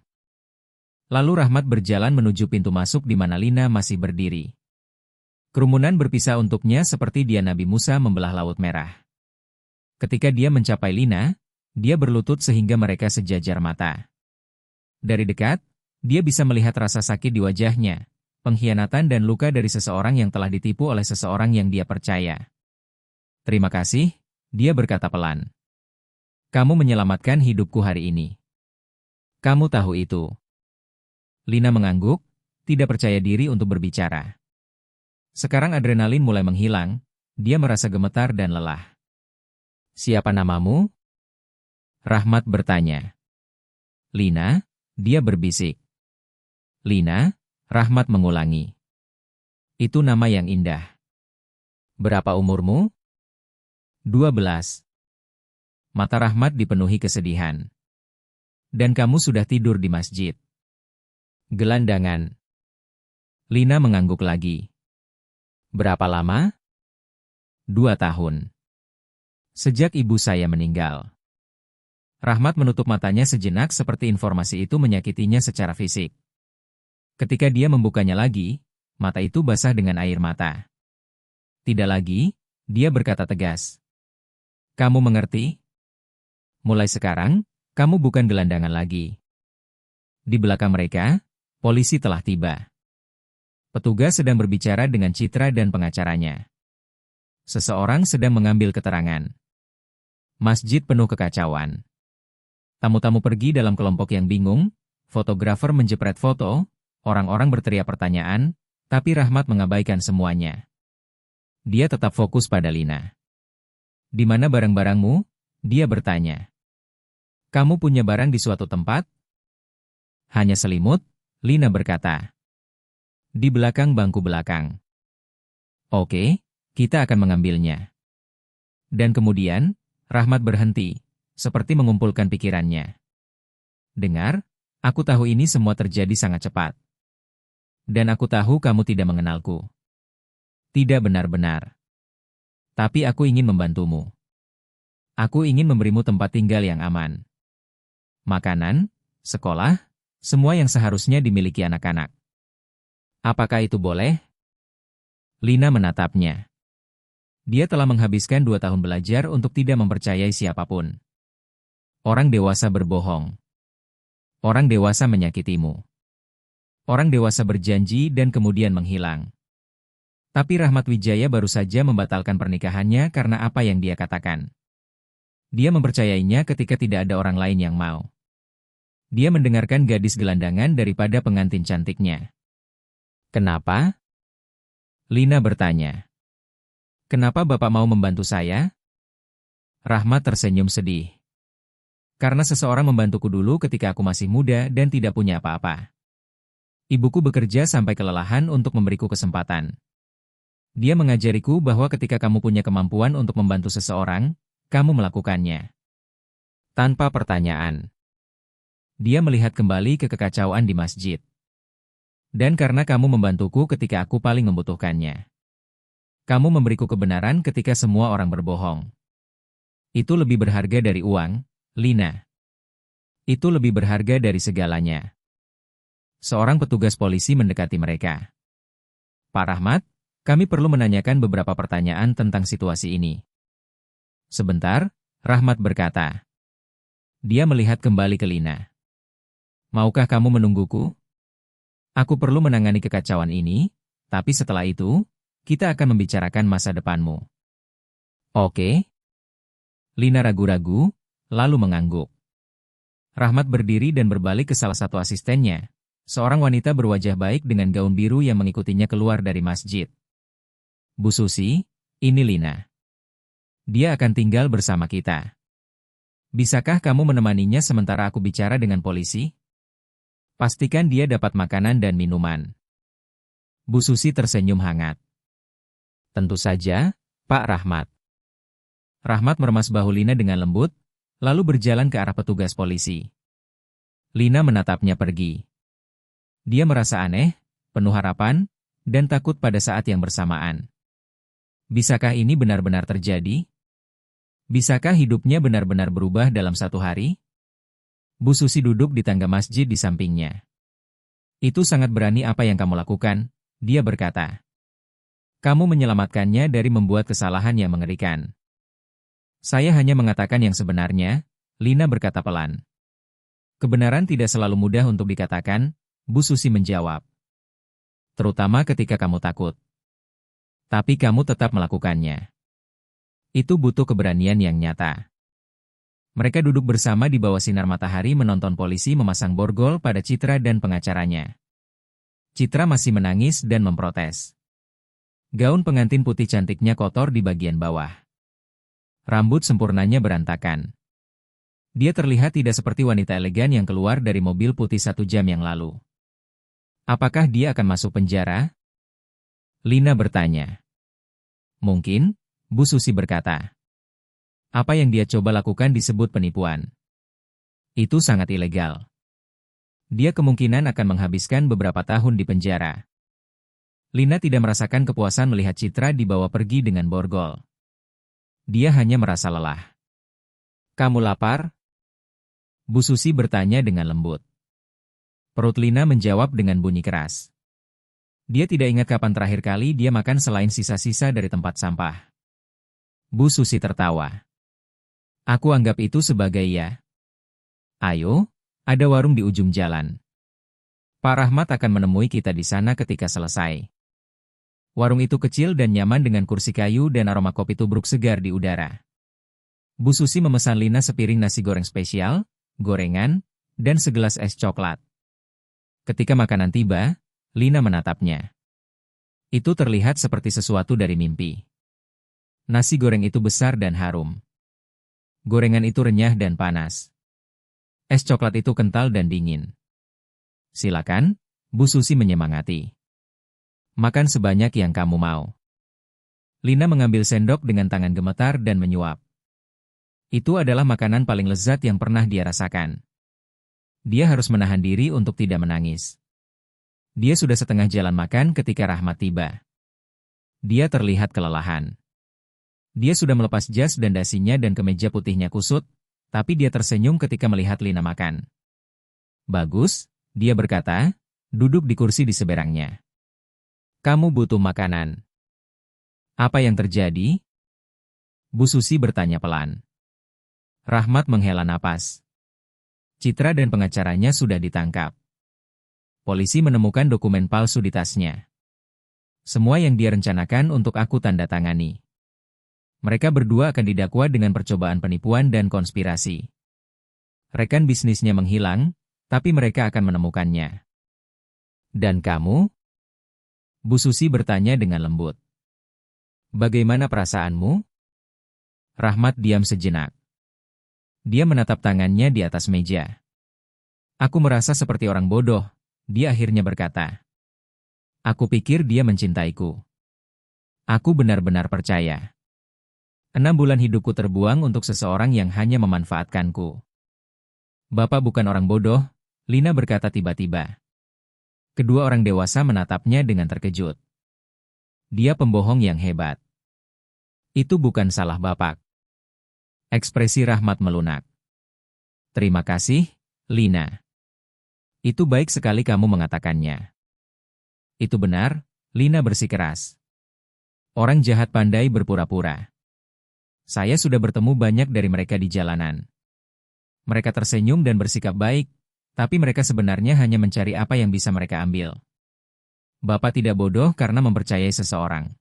Lalu Rahmat berjalan menuju pintu masuk di mana Lina masih berdiri. Kerumunan berpisah untuknya seperti dia Nabi Musa membelah Laut Merah. Ketika dia mencapai Lina, dia berlutut sehingga mereka sejajar mata. Dari dekat, dia bisa melihat rasa sakit di wajahnya, pengkhianatan dan luka dari seseorang yang telah ditipu oleh seseorang yang dia percaya. Terima kasih, dia berkata pelan. Kamu menyelamatkan hidupku hari ini. Kamu tahu itu. Lina mengangguk, tidak percaya diri untuk berbicara. Sekarang adrenalin mulai menghilang, dia merasa gemetar dan lelah. Siapa namamu? Rahmat bertanya. Lina, dia berbisik. Lina, Rahmat mengulangi. Itu nama yang indah. Berapa umurmu? 12. Mata Rahmat dipenuhi kesedihan. Dan kamu sudah tidur di masjid. Gelandangan. Lina mengangguk lagi. Berapa lama? 2 tahun. Sejak ibu saya meninggal. Rahmat menutup matanya sejenak seperti informasi itu menyakitinya secara fisik. Ketika dia membukanya lagi, mata itu basah dengan air mata. Tidak lagi, dia berkata tegas. Kamu mengerti? Mulai sekarang, kamu bukan gelandangan lagi. Di belakang mereka, polisi telah tiba. Petugas sedang berbicara dengan Citra dan pengacaranya. Seseorang sedang mengambil keterangan. Masjid penuh kekacauan. Tamu-tamu pergi dalam kelompok yang bingung, fotografer menjepret foto, orang-orang berteriak pertanyaan, tapi Rahmat mengabaikan semuanya. Dia tetap fokus pada Lina. Di mana barang-barangmu? Dia bertanya. Kamu punya barang di suatu tempat? Hanya selimut, Lina berkata. Di belakang bangku belakang. Oke, kita akan mengambilnya. Dan kemudian, Rahmat berhenti, seperti mengumpulkan pikirannya. Dengar, aku tahu ini semua terjadi sangat cepat. Dan aku tahu kamu tidak mengenalku. Tidak benar-benar. Tapi aku ingin membantumu. Aku ingin memberimu tempat tinggal yang aman. Makanan, sekolah, semua yang seharusnya dimiliki anak-anak. Apakah itu boleh? Lina menatapnya. Dia telah menghabiskan 2 tahun belajar untuk tidak mempercayai siapapun. Orang dewasa berbohong. Orang dewasa menyakitimu. Orang dewasa berjanji dan kemudian menghilang. Tapi Rahmat Wijaya baru saja membatalkan pernikahannya karena apa yang dia katakan. Dia mempercayainya ketika tidak ada orang lain yang mau. Dia mendengarkan gadis gelandangan daripada pengantin cantiknya. Kenapa? Lina bertanya. Kenapa Bapak mau membantu saya? Rahmat tersenyum sedih. Karena seseorang membantuku dulu ketika aku masih muda dan tidak punya apa-apa. Ibuku bekerja sampai kelelahan untuk memberiku kesempatan. Dia mengajariku bahwa ketika kamu punya kemampuan untuk membantu seseorang, kamu melakukannya. Tanpa pertanyaan. Dia melihat kembali ke kekacauan di masjid. Dan karena kamu membantuku ketika aku paling membutuhkannya. Kamu memberiku kebenaran ketika semua orang berbohong. Itu lebih berharga dari uang, Lina. Itu lebih berharga dari segalanya. Seorang petugas polisi mendekati mereka. Pak Rahmat, kami perlu menanyakan beberapa pertanyaan tentang situasi ini. Sebentar, Rahmat berkata. Dia melihat kembali ke Lina. Maukah kamu menungguku? Aku perlu menangani kekacauan ini, tapi setelah itu, kita akan membicarakan masa depanmu. Oke. Lina ragu-ragu, lalu mengangguk. Rahmat berdiri dan berbalik ke salah satu asistennya, seorang wanita berwajah baik dengan gaun biru yang mengikutinya keluar dari masjid. Bu Susi, ini Lina. Dia akan tinggal bersama kita. Bisakah kamu menemaninya sementara aku bicara dengan polisi? Pastikan dia dapat makanan dan minuman. Bu Susi tersenyum hangat. Tentu saja, Pak Rahmat. Rahmat meremas bahu Lina dengan lembut, lalu berjalan ke arah petugas polisi. Lina menatapnya pergi. Dia merasa aneh, penuh harapan, dan takut pada saat yang bersamaan. Bisakah ini benar-benar terjadi? Bisakah hidupnya benar-benar berubah dalam satu hari? Bu Susi duduk di tangga masjid di sampingnya. Itu sangat berani apa yang kamu lakukan, dia berkata. Kamu menyelamatkannya dari membuat kesalahan yang mengerikan. Saya hanya mengatakan yang sebenarnya, Lina berkata pelan. Kebenaran tidak selalu mudah untuk dikatakan, Bu Susi menjawab. Terutama ketika kamu takut. Tapi kamu tetap melakukannya. Itu butuh keberanian yang nyata. Mereka duduk bersama di bawah sinar matahari menonton polisi memasang borgol pada Citra dan pengacaranya. Citra masih menangis dan memprotes. Gaun pengantin putih cantiknya kotor di bagian bawah. Rambut sempurnanya berantakan. Dia terlihat tidak seperti wanita elegan yang keluar dari mobil putih 1 jam yang lalu. Apakah dia akan masuk penjara? Lina bertanya. Mungkin, Bu Susi berkata. Apa yang dia coba lakukan disebut penipuan. Itu sangat ilegal. Dia kemungkinan akan menghabiskan beberapa tahun di penjara. Lina tidak merasakan kepuasan melihat Citra dibawa pergi dengan borgol. Dia hanya merasa lelah. Kamu lapar? Bu Susi bertanya dengan lembut. Perut Lina menjawab dengan bunyi keras. Dia tidak ingat kapan terakhir kali dia makan selain sisa-sisa dari tempat sampah. Bu Susi tertawa. Aku anggap itu sebagai ya. Ayo, ada warung di ujung jalan. Pak Rahmat akan menemui kita di sana ketika selesai. Warung itu kecil dan nyaman dengan kursi kayu dan aroma kopi tubruk segar di udara. Bu Susi memesan Lina sepiring nasi goreng spesial, gorengan, dan segelas es coklat. Ketika makanan tiba, Lina menatapnya. Itu terlihat seperti sesuatu dari mimpi. Nasi goreng itu besar dan harum. Gorengan itu renyah dan panas. Es coklat itu kental dan dingin. Silakan, Bu Susi menyemangati. Makan sebanyak yang kamu mau. Lina mengambil sendok dengan tangan gemetar dan menyuap. Itu adalah makanan paling lezat yang pernah dia rasakan. Dia harus menahan diri untuk tidak menangis. Dia sudah setengah jalan makan ketika Rahmat tiba. Dia terlihat kelelahan. Dia sudah melepas jas dan dasinya dan kemeja putihnya kusut, tapi dia tersenyum ketika melihat Lina makan. Bagus, dia berkata, duduk di kursi di seberangnya. Kamu butuh makanan. Apa yang terjadi? Bu Susi bertanya pelan. Rahmat menghela napas. Citra dan pengacaranya sudah ditangkap. Polisi menemukan dokumen palsu di tasnya. Semua yang dia rencanakan untuk aku tanda tangani. Mereka berdua akan didakwa dengan percobaan penipuan dan konspirasi. Rekan bisnisnya menghilang, tapi mereka akan menemukannya. Dan kamu? Bu Susi bertanya dengan lembut. Bagaimana perasaanmu? Rahmat diam sejenak. Dia menatap tangannya di atas meja. Aku merasa seperti orang bodoh, dia akhirnya berkata. Aku pikir dia mencintaiku. Aku benar-benar percaya. 6 bulan hidupku terbuang untuk seseorang yang hanya memanfaatkanku. Bapak bukan orang bodoh, Lina berkata tiba-tiba. Kedua orang dewasa menatapnya dengan terkejut. Dia pembohong yang hebat. Itu bukan salah Bapak. Ekspresi Rahmat melunak. Terima kasih, Lina. Itu baik sekali kamu mengatakannya. Itu benar, Lina bersikeras. Orang jahat pandai berpura-pura. Saya sudah bertemu banyak dari mereka di jalanan. Mereka tersenyum dan bersikap baik, tapi mereka sebenarnya hanya mencari apa yang bisa mereka ambil. Bapak tidak bodoh karena mempercayai seseorang.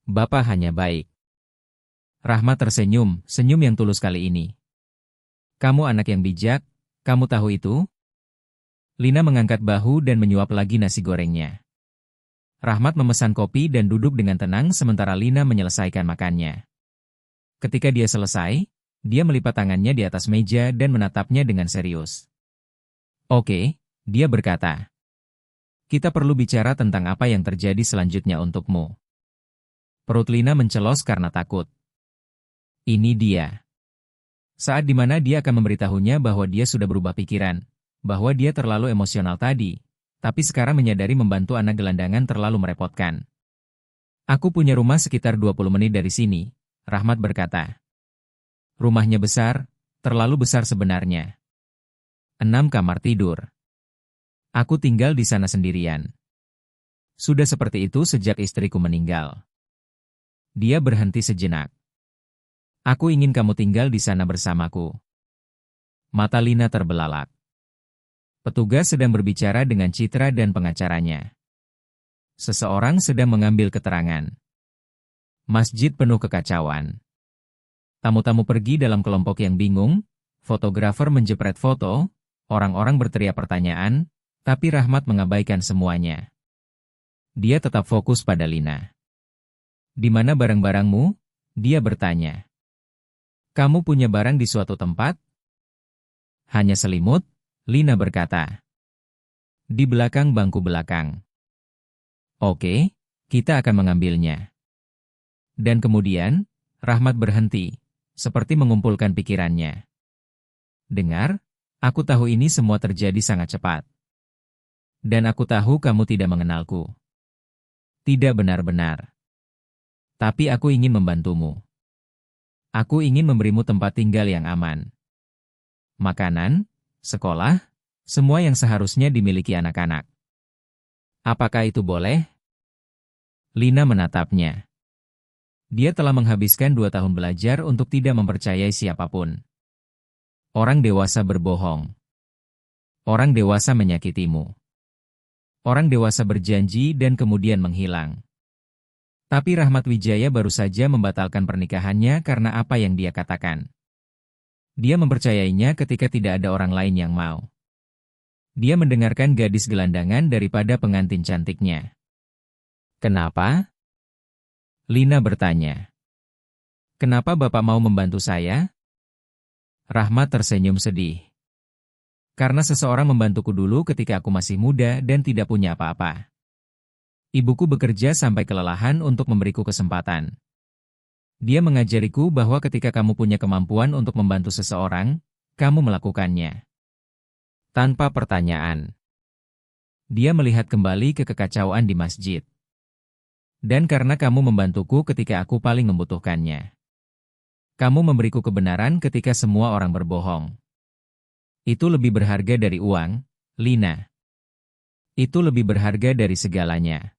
Bapak hanya baik. Rahmat tersenyum, senyum yang tulus kali ini. Kamu anak yang bijak, kamu tahu itu? Lina mengangkat bahu dan menyuap lagi nasi gorengnya. Rahmat memesan kopi dan duduk dengan tenang sementara Lina menyelesaikan makannya. Ketika dia selesai, dia melipat tangannya di atas meja dan menatapnya dengan serius. Oke, dia berkata. Kita perlu bicara tentang apa yang terjadi selanjutnya untukmu. Perut Lina mencelos karena takut. Ini dia. Saat di mana dia akan memberitahunya bahwa dia sudah berubah pikiran, bahwa dia terlalu emosional tadi, tapi sekarang menyadari membantu anak gelandangan terlalu merepotkan. Aku punya rumah sekitar 20 menit dari sini, Rahmat berkata. Rumahnya besar, terlalu besar sebenarnya. 6 kamar tidur. Aku tinggal di sana sendirian. Sudah seperti itu sejak istriku meninggal. Dia berhenti sejenak. Aku ingin kamu tinggal di sana bersamaku. Mata Lina terbelalak. Petugas sedang berbicara dengan Citra dan pengacaranya. Seseorang sedang mengambil keterangan. Masjid penuh kekacauan. Tamu-tamu pergi dalam kelompok yang bingung, fotografer menjepret foto, orang-orang berteriak pertanyaan, tapi Rahmat mengabaikan semuanya. Dia tetap fokus pada Lina. Di mana barang-barangmu? Dia bertanya. Kamu punya barang di suatu tempat? Hanya selimut, Lina berkata. Di belakang bangku belakang. Oke, kita akan mengambilnya. Dan kemudian, Rahmat berhenti, seperti mengumpulkan pikirannya. Dengar, aku tahu ini semua terjadi sangat cepat. Dan aku tahu kamu tidak mengenalku. Tidak benar-benar. Tapi aku ingin membantumu. Aku ingin memberimu tempat tinggal yang aman. Makanan, sekolah, semua yang seharusnya dimiliki anak-anak. Apakah itu boleh? Lina menatapnya. Dia telah menghabiskan 2 tahun belajar untuk tidak mempercayai siapapun. Orang dewasa berbohong. Orang dewasa menyakitimu. Orang dewasa berjanji dan kemudian menghilang. Tapi Rahmat Wijaya baru saja membatalkan pernikahannya karena apa yang dia katakan. Dia mempercayainya ketika tidak ada orang lain yang mau. Dia mendengarkan gadis gelandangan daripada pengantin cantiknya. Kenapa? Lina bertanya. Kenapa Bapak mau membantu saya? Rahmat tersenyum sedih. Karena seseorang membantuku dulu ketika aku masih muda dan tidak punya apa-apa. Ibuku bekerja sampai kelelahan untuk memberiku kesempatan. Dia mengajariku bahwa ketika kamu punya kemampuan untuk membantu seseorang, kamu melakukannya. Tanpa pertanyaan. Dia melihat kembali ke kekacauan di masjid. Dan karena kamu membantuku ketika aku paling membutuhkannya. Kamu memberiku kebenaran ketika semua orang berbohong. Itu lebih berharga dari uang, Lina. Itu lebih berharga dari segalanya.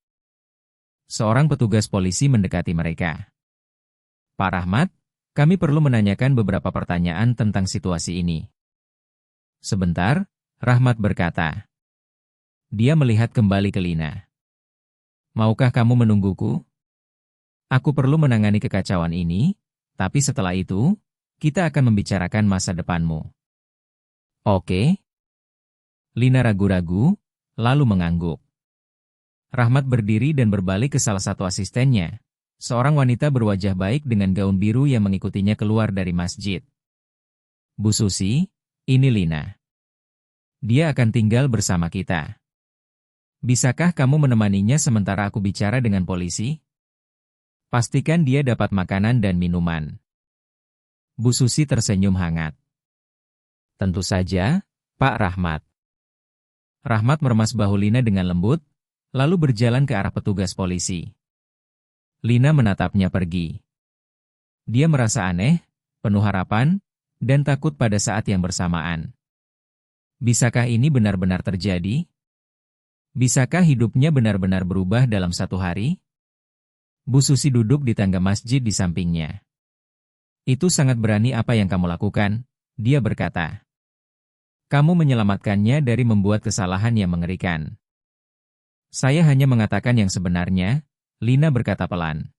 Seorang petugas polisi mendekati mereka. Pak Rahmat, kami perlu menanyakan beberapa pertanyaan tentang situasi ini. Sebentar, Rahmat berkata. Dia melihat kembali ke Lina. Maukah kamu menungguku? Aku perlu menangani kekacauan ini, tapi setelah itu, kita akan membicarakan masa depanmu. Oke? Lina ragu-ragu, lalu mengangguk. Rahmat berdiri dan berbalik ke salah satu asistennya, seorang wanita berwajah baik dengan gaun biru yang mengikutinya keluar dari masjid. Bu Susi, ini Lina. Dia akan tinggal bersama kita. Bisakah kamu menemaninya sementara aku bicara dengan polisi? Pastikan dia dapat makanan dan minuman. Bu Susi tersenyum hangat. Tentu saja, Pak Rahmat. Rahmat meremas bahu Lina dengan lembut, lalu berjalan ke arah petugas polisi. Lina menatapnya pergi. Dia merasa aneh, penuh harapan, dan takut pada saat yang bersamaan. Bisakah ini benar-benar terjadi? Bisakah hidupnya benar-benar berubah dalam satu hari? Bu Susi duduk di tangga masjid di sampingnya. Itu sangat berani apa yang kamu lakukan, dia berkata. Kamu menyelamatkannya dari membuat kesalahan yang mengerikan. Saya hanya mengatakan yang sebenarnya, Lina berkata pelan.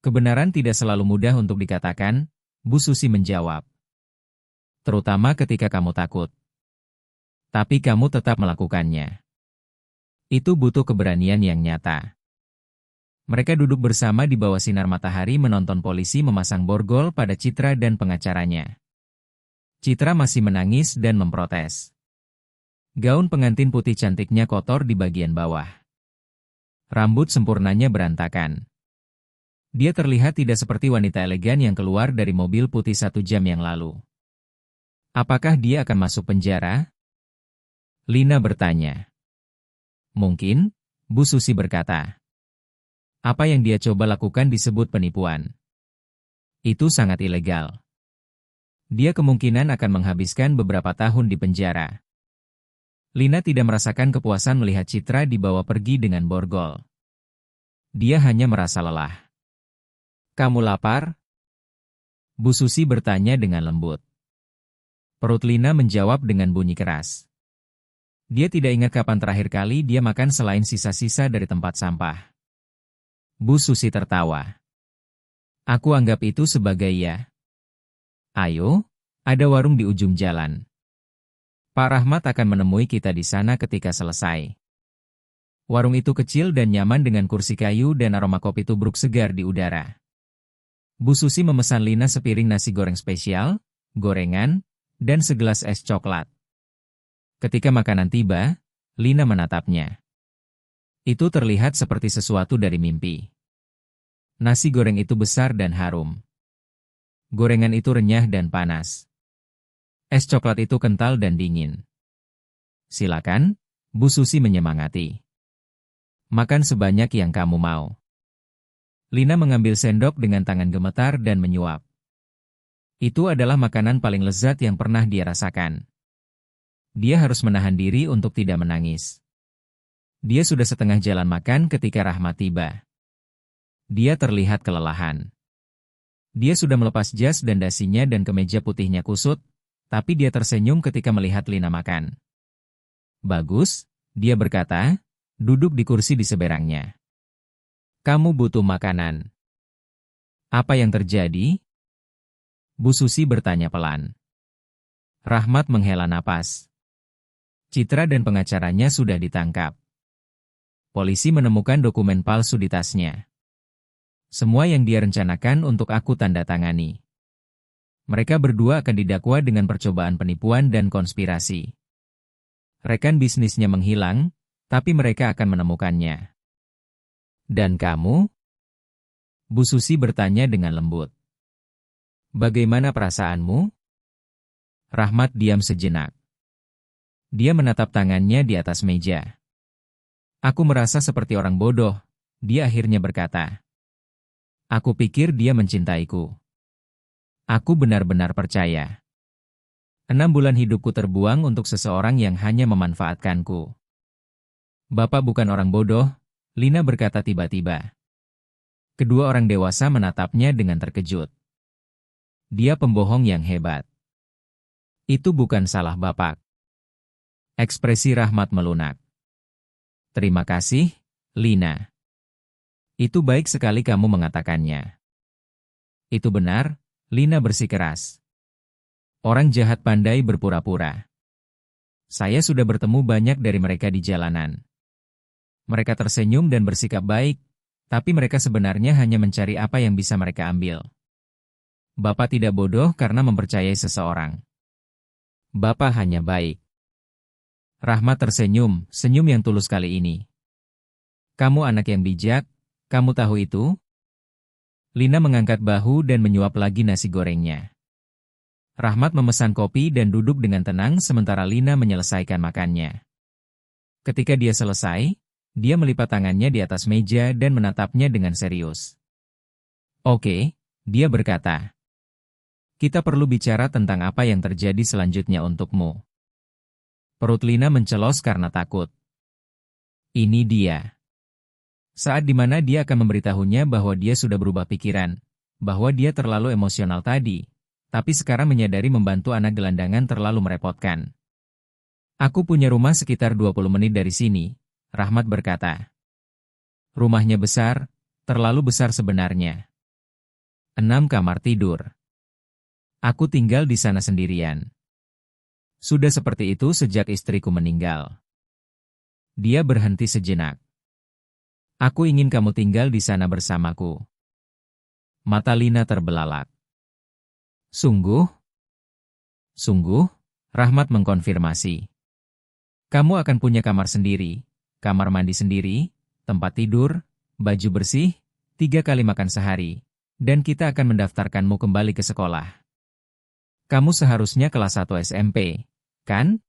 Kebenaran tidak selalu mudah untuk dikatakan, Bu Susi menjawab. Terutama ketika kamu takut. Tapi kamu tetap melakukannya. Itu butuh keberanian yang nyata. Mereka duduk bersama di bawah sinar matahari menonton polisi memasang borgol pada Citra dan pengacaranya. Citra masih menangis dan memprotes. Gaun pengantin putih cantiknya kotor di bagian bawah. Rambut sempurnanya berantakan. Dia terlihat tidak seperti wanita elegan yang keluar dari mobil putih 1 jam yang lalu. Apakah dia akan masuk penjara? Lina bertanya. Mungkin, Bu Susi berkata. Apa yang dia coba lakukan disebut penipuan. Itu sangat ilegal. Dia kemungkinan akan menghabiskan beberapa tahun di penjara. Lina tidak merasakan kepuasan melihat Citra dibawa pergi dengan borgol. Dia hanya merasa lelah. Kamu lapar? Bu Susi bertanya dengan lembut. Perut Lina menjawab dengan bunyi keras. Dia tidak ingat kapan terakhir kali dia makan selain sisa-sisa dari tempat sampah. Bu Susi tertawa. Aku anggap itu sebagai ya. Ayo, ada warung di ujung jalan. Pak Rahmat akan menemui kita di sana ketika selesai. Warung itu kecil dan nyaman dengan kursi kayu dan aroma kopi tubruk segar di udara. Bu Susi memesan Lina sepiring nasi goreng spesial, gorengan, dan segelas es coklat. Ketika makanan tiba, Lina menatapnya. Itu terlihat seperti sesuatu dari mimpi. Nasi goreng itu besar dan harum. Gorengan itu renyah dan panas. Es coklat itu kental dan dingin. Silakan, Bu Susi menyemangati. Makan sebanyak yang kamu mau. Lina mengambil sendok dengan tangan gemetar dan menyuap. Itu adalah makanan paling lezat yang pernah dia rasakan. Dia harus menahan diri untuk tidak menangis. Dia sudah setengah jalan makan ketika Rahmat tiba. Dia terlihat kelelahan. Dia sudah melepas jas dan dasinya dan kemeja putihnya kusut, tapi dia tersenyum ketika melihat Lina makan. Bagus, dia berkata, duduk di kursi di seberangnya. Kamu butuh makanan. Apa yang terjadi? Bu Susi bertanya pelan. Rahmat menghela napas. Citra dan pengacaranya sudah ditangkap. Polisi menemukan dokumen palsu di tasnya. Semua yang dia rencanakan untuk aku tanda tangani. Mereka berdua akan didakwa dengan percobaan penipuan dan konspirasi. Rekan bisnisnya menghilang, tapi mereka akan menemukannya. Dan kamu? Bu Susi bertanya dengan lembut. Bagaimana perasaanmu? Rahmat diam sejenak. Dia menatap tangannya di atas meja. Aku merasa seperti orang bodoh, dia akhirnya berkata. Aku pikir dia mencintaiku. Aku benar-benar percaya. 6 bulan hidupku terbuang untuk seseorang yang hanya memanfaatkanku. Bapak bukan orang bodoh, Lina berkata tiba-tiba. Kedua orang dewasa menatapnya dengan terkejut. Dia pembohong yang hebat. Itu bukan salah Bapak. Ekspresi Rahmat melunak. Terima kasih, Lina. Itu baik sekali kamu mengatakannya. Itu benar, Lina bersikeras. Orang jahat pandai berpura-pura. Saya sudah bertemu banyak dari mereka di jalanan. Mereka tersenyum dan bersikap baik, tapi mereka sebenarnya hanya mencari apa yang bisa mereka ambil. Bapak tidak bodoh karena mempercayai seseorang. Bapak hanya baik. Rahmat tersenyum, senyum yang tulus kali ini. Kamu anak yang bijak, kamu tahu itu? Lina mengangkat bahu dan menyuap lagi nasi gorengnya. Rahmat memesan kopi dan duduk dengan tenang sementara Lina menyelesaikan makannya. Ketika dia selesai, dia melipat tangannya di atas meja dan menatapnya dengan serius. Oke, dia berkata. Kita perlu bicara tentang apa yang terjadi selanjutnya untukmu. Perut Lina mencelos karena takut. Ini dia. Saat di mana dia akan memberitahunya bahwa dia sudah berubah pikiran, bahwa dia terlalu emosional tadi, tapi sekarang menyadari membantu anak gelandangan terlalu merepotkan. Aku punya rumah sekitar 20 menit dari sini, Rahmat berkata. Rumahnya besar, terlalu besar sebenarnya. 6 kamar tidur. Aku tinggal di sana sendirian. Sudah seperti itu sejak istriku meninggal. Dia berhenti sejenak. Aku ingin kamu tinggal di sana bersamaku. Mata Lina terbelalak. Sungguh? Sungguh? Rahmat mengkonfirmasi. Kamu akan punya kamar sendiri, kamar mandi sendiri, tempat tidur, baju bersih, 3 kali makan sehari, dan kita akan mendaftarkanmu kembali ke sekolah. Kamu seharusnya kelas 1 SMP, kan?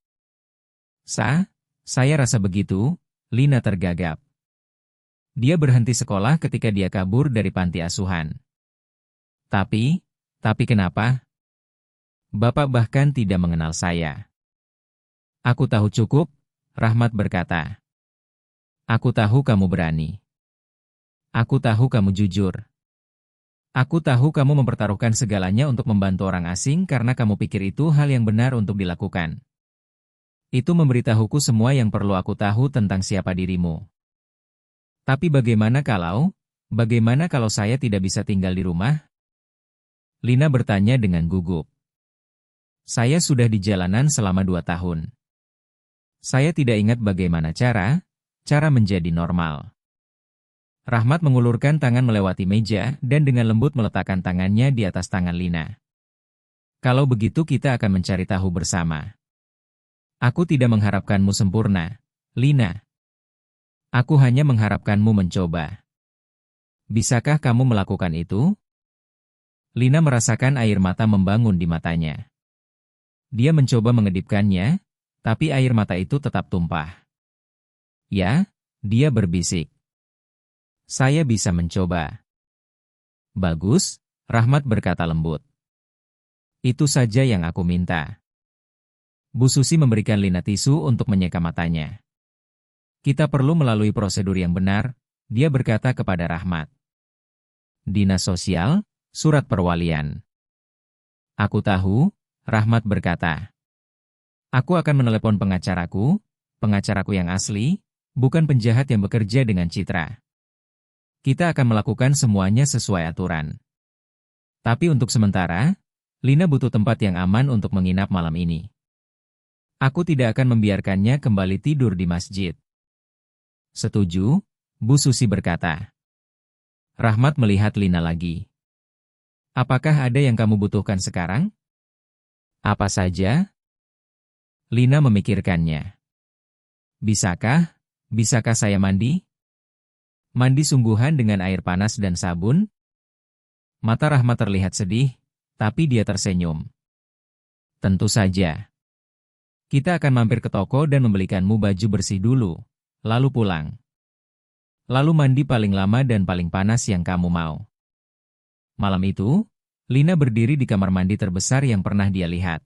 Saya rasa begitu, Lina tergagap. Dia berhenti sekolah ketika dia kabur dari panti asuhan. Tapi kenapa? Bapak bahkan tidak mengenal saya. Aku tahu cukup, Rahmat berkata. Aku tahu kamu berani. Aku tahu kamu jujur. Aku tahu kamu mempertaruhkan segalanya untuk membantu orang asing karena kamu pikir itu hal yang benar untuk dilakukan. Itu memberitahuku semua yang perlu aku tahu tentang siapa dirimu. Tapi bagaimana kalau saya tidak bisa tinggal di rumah? Lina bertanya dengan gugup. Saya sudah di jalanan selama 2 tahun. Saya tidak ingat bagaimana cara menjadi normal. Rahmat mengulurkan tangan melewati meja dan dengan lembut meletakkan tangannya di atas tangan Lina. Kalau begitu kita akan mencari tahu bersama. Aku tidak mengharapkanmu sempurna, Lina. Aku hanya mengharapkanmu mencoba. Bisakah kamu melakukan itu? Lina merasakan air mata membangun di matanya. Dia mencoba mengedipkannya, tapi air mata itu tetap tumpah. Ya, dia berbisik. Saya bisa mencoba. Bagus, Rahmat berkata lembut. Itu saja yang aku minta. Bu Susi memberikan Lina tisu untuk menyeka matanya. Kita perlu melalui prosedur yang benar, dia berkata kepada Rahmat. Dinas Sosial, surat perwalian. Aku tahu, Rahmat berkata. Aku akan menelepon pengacaraku yang asli, bukan penjahat yang bekerja dengan citra. Kita akan melakukan semuanya sesuai aturan. Tapi untuk sementara, Lina butuh tempat yang aman untuk menginap malam ini. Aku tidak akan membiarkannya kembali tidur di masjid. Setuju, Bu Susi berkata. Rahmat melihat Lina lagi. Apakah ada yang kamu butuhkan sekarang? Apa saja? Lina memikirkannya. Bisakah saya mandi? Mandi sungguhan dengan air panas dan sabun? Mata Rahmat terlihat sedih, tapi dia tersenyum. Tentu saja. Kita akan mampir ke toko dan membelikanmu baju bersih dulu, lalu pulang. Lalu mandi paling lama dan paling panas yang kamu mau. Malam itu, Lina berdiri di kamar mandi terbesar yang pernah dia lihat.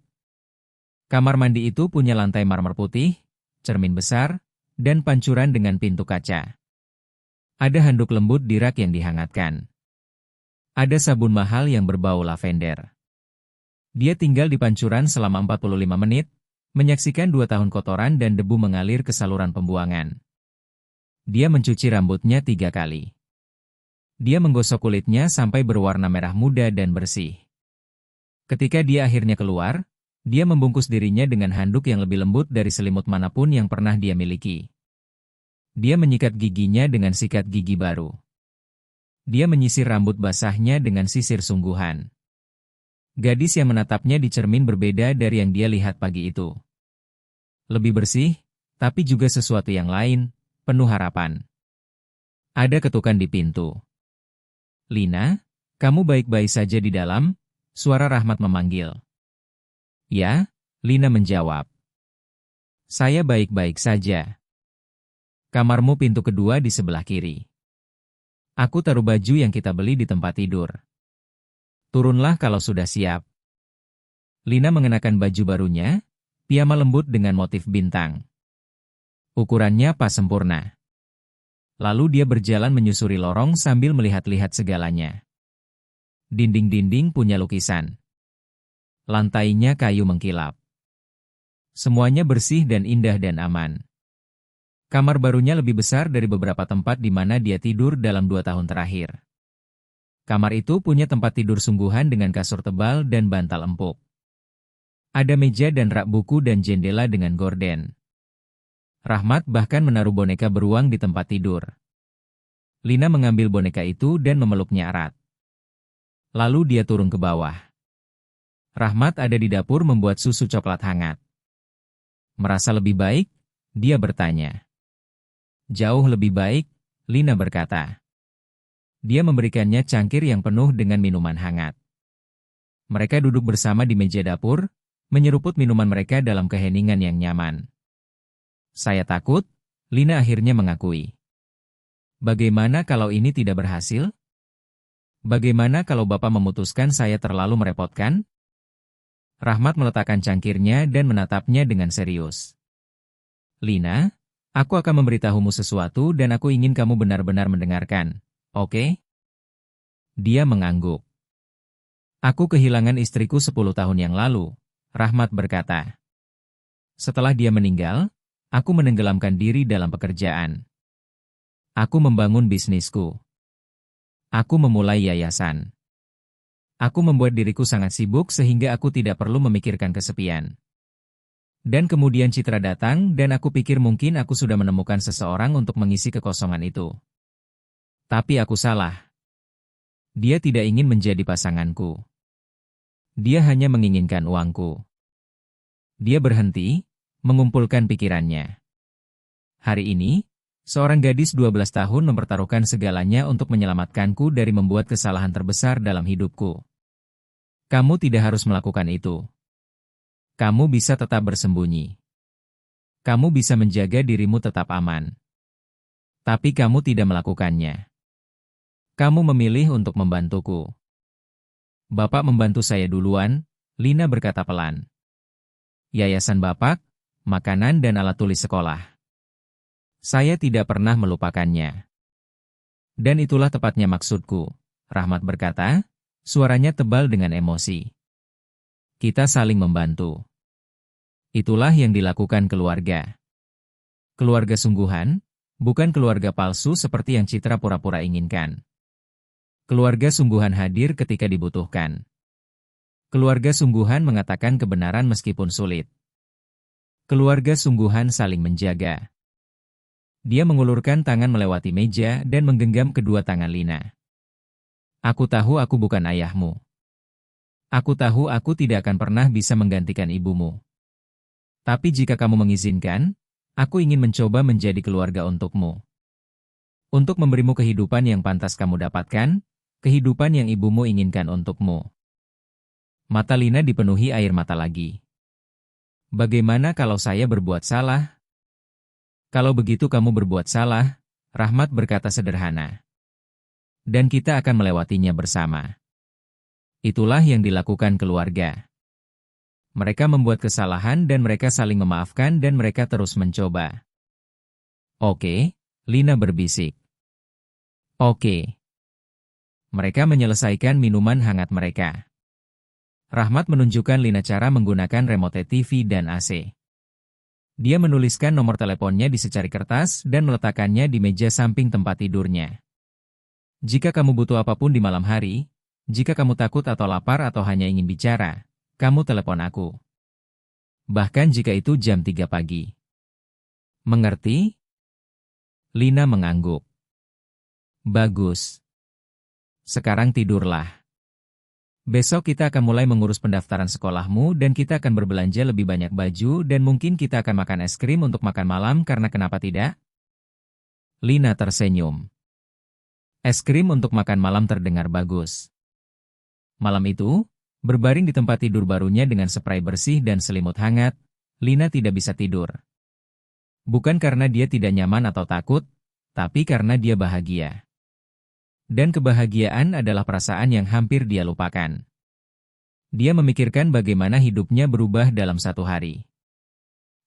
Kamar mandi itu punya lantai marmer putih, cermin besar, dan pancuran dengan pintu kaca. Ada handuk lembut di rak yang dihangatkan. Ada sabun mahal yang berbau lavender. Dia tinggal di pancuran selama 45 menit, menyaksikan 2 tahun kotoran dan debu mengalir ke saluran pembuangan. Dia mencuci rambutnya 3 kali. Dia menggosok kulitnya sampai berwarna merah muda dan bersih. Ketika dia akhirnya keluar, dia membungkus dirinya dengan handuk yang lebih lembut dari selimut manapun yang pernah dia miliki. Dia menyikat giginya dengan sikat gigi baru. Dia menyisir rambut basahnya dengan sisir sungguhan. Gadis yang menatapnya di cermin berbeda dari yang dia lihat pagi itu. Lebih bersih, tapi juga sesuatu yang lain, penuh harapan. Ada ketukan di pintu. Lina, kamu baik-baik saja di dalam? Suara Rahmat memanggil. Ya, Lina menjawab. Saya baik-baik saja. Kamarmu pintu kedua di sebelah kiri. Aku taruh baju yang kita beli di tempat tidur. Turunlah kalau sudah siap. Lina mengenakan baju barunya, piyama lembut dengan motif bintang. Ukurannya pas sempurna. Lalu dia berjalan menyusuri lorong sambil melihat-lihat segalanya. Dinding-dinding punya lukisan. Lantainya kayu mengkilap. Semuanya bersih dan indah dan aman. Kamar barunya lebih besar dari beberapa tempat di mana dia tidur dalam 2 tahun terakhir. Kamar itu punya tempat tidur sungguhan dengan kasur tebal dan bantal empuk. Ada meja dan rak buku dan jendela dengan gorden. Rahmat bahkan menaruh boneka beruang di tempat tidur. Lina mengambil boneka itu dan memeluknya erat. Lalu dia turun ke bawah. Rahmat ada di dapur membuat susu coklat hangat. Merasa lebih baik? Dia bertanya. Jauh lebih baik, Lina berkata. Dia memberikannya cangkir yang penuh dengan minuman hangat. Mereka duduk bersama di meja dapur, menyeruput minuman mereka dalam keheningan yang nyaman. Saya takut, Lina akhirnya mengakui. Bagaimana kalau ini tidak berhasil? Bagaimana kalau Bapak memutuskan saya terlalu merepotkan? Rahmat meletakkan cangkirnya dan menatapnya dengan serius. Lina, aku akan memberitahumu sesuatu dan aku ingin kamu benar-benar mendengarkan, oke? Dia mengangguk. Aku kehilangan istriku 10 tahun yang lalu, Rahmat berkata. Setelah dia meninggal, aku menenggelamkan diri dalam pekerjaan. Aku membangun bisnisku. Aku memulai yayasan. Aku membuat diriku sangat sibuk sehingga aku tidak perlu memikirkan kesepian. Dan kemudian Citra datang dan aku pikir mungkin aku sudah menemukan seseorang untuk mengisi kekosongan itu. Tapi aku salah. Dia tidak ingin menjadi pasanganku. Dia hanya menginginkan uangku. Dia berhenti, mengumpulkan pikirannya. Hari ini, seorang gadis 12 tahun mempertaruhkan segalanya untuk menyelamatkanku dari membuat kesalahan terbesar dalam hidupku. Kamu tidak harus melakukan itu. Kamu bisa tetap bersembunyi. Kamu bisa menjaga dirimu tetap aman. Tapi kamu tidak melakukannya. Kamu memilih untuk membantuku. Bapak membantu saya duluan, Lina berkata pelan. Yayasan Bapak, makanan dan alat tulis sekolah. Saya tidak pernah melupakannya. Dan itulah tepatnya maksudku, Rahmat berkata, suaranya tebal dengan emosi. Kita saling membantu. Itulah yang dilakukan keluarga. Keluarga sungguhan, bukan keluarga palsu seperti yang Citra pura-pura inginkan. Keluarga sungguhan hadir ketika dibutuhkan. Keluarga sungguhan mengatakan kebenaran meskipun sulit. Keluarga sungguhan saling menjaga. Dia mengulurkan tangan melewati meja dan menggenggam kedua tangan Lina. Aku tahu aku bukan ayahmu. Aku tahu aku tidak akan pernah bisa menggantikan ibumu. Tapi jika kamu mengizinkan, aku ingin mencoba menjadi keluarga untukmu. Untuk memberimu kehidupan yang pantas kamu dapatkan, kehidupan yang ibumu inginkan untukmu. Mata Lina dipenuhi air mata lagi. Bagaimana kalau saya berbuat salah? Kalau begitu kamu berbuat salah, Rahmat berkata sederhana. Dan kita akan melewatinya bersama. Itulah yang dilakukan keluarga. Mereka membuat kesalahan dan mereka saling memaafkan dan mereka terus mencoba. Oke, Lina berbisik. Oke. Mereka menyelesaikan minuman hangat mereka. Rahmat menunjukkan Lina cara menggunakan remote TV dan AC. Dia menuliskan nomor teleponnya di secari kertas dan meletakkannya di meja samping tempat tidurnya. Jika kamu butuh apapun di malam hari, jika kamu takut atau lapar atau hanya ingin bicara, kamu telepon aku. Bahkan jika itu jam 3 pagi. Mengerti? Lina mengangguk. Bagus. Sekarang tidurlah. Besok kita akan mulai mengurus pendaftaran sekolahmu dan kita akan berbelanja lebih banyak baju dan mungkin kita akan makan es krim untuk makan malam karena kenapa tidak? Lina tersenyum. Es krim untuk makan malam terdengar bagus. Malam itu, berbaring di tempat tidur barunya dengan spray bersih dan selimut hangat, Lina tidak bisa tidur. Bukan karena dia tidak nyaman atau takut, tapi karena dia bahagia. Dan kebahagiaan adalah perasaan yang hampir dia lupakan. Dia memikirkan bagaimana hidupnya berubah dalam satu hari.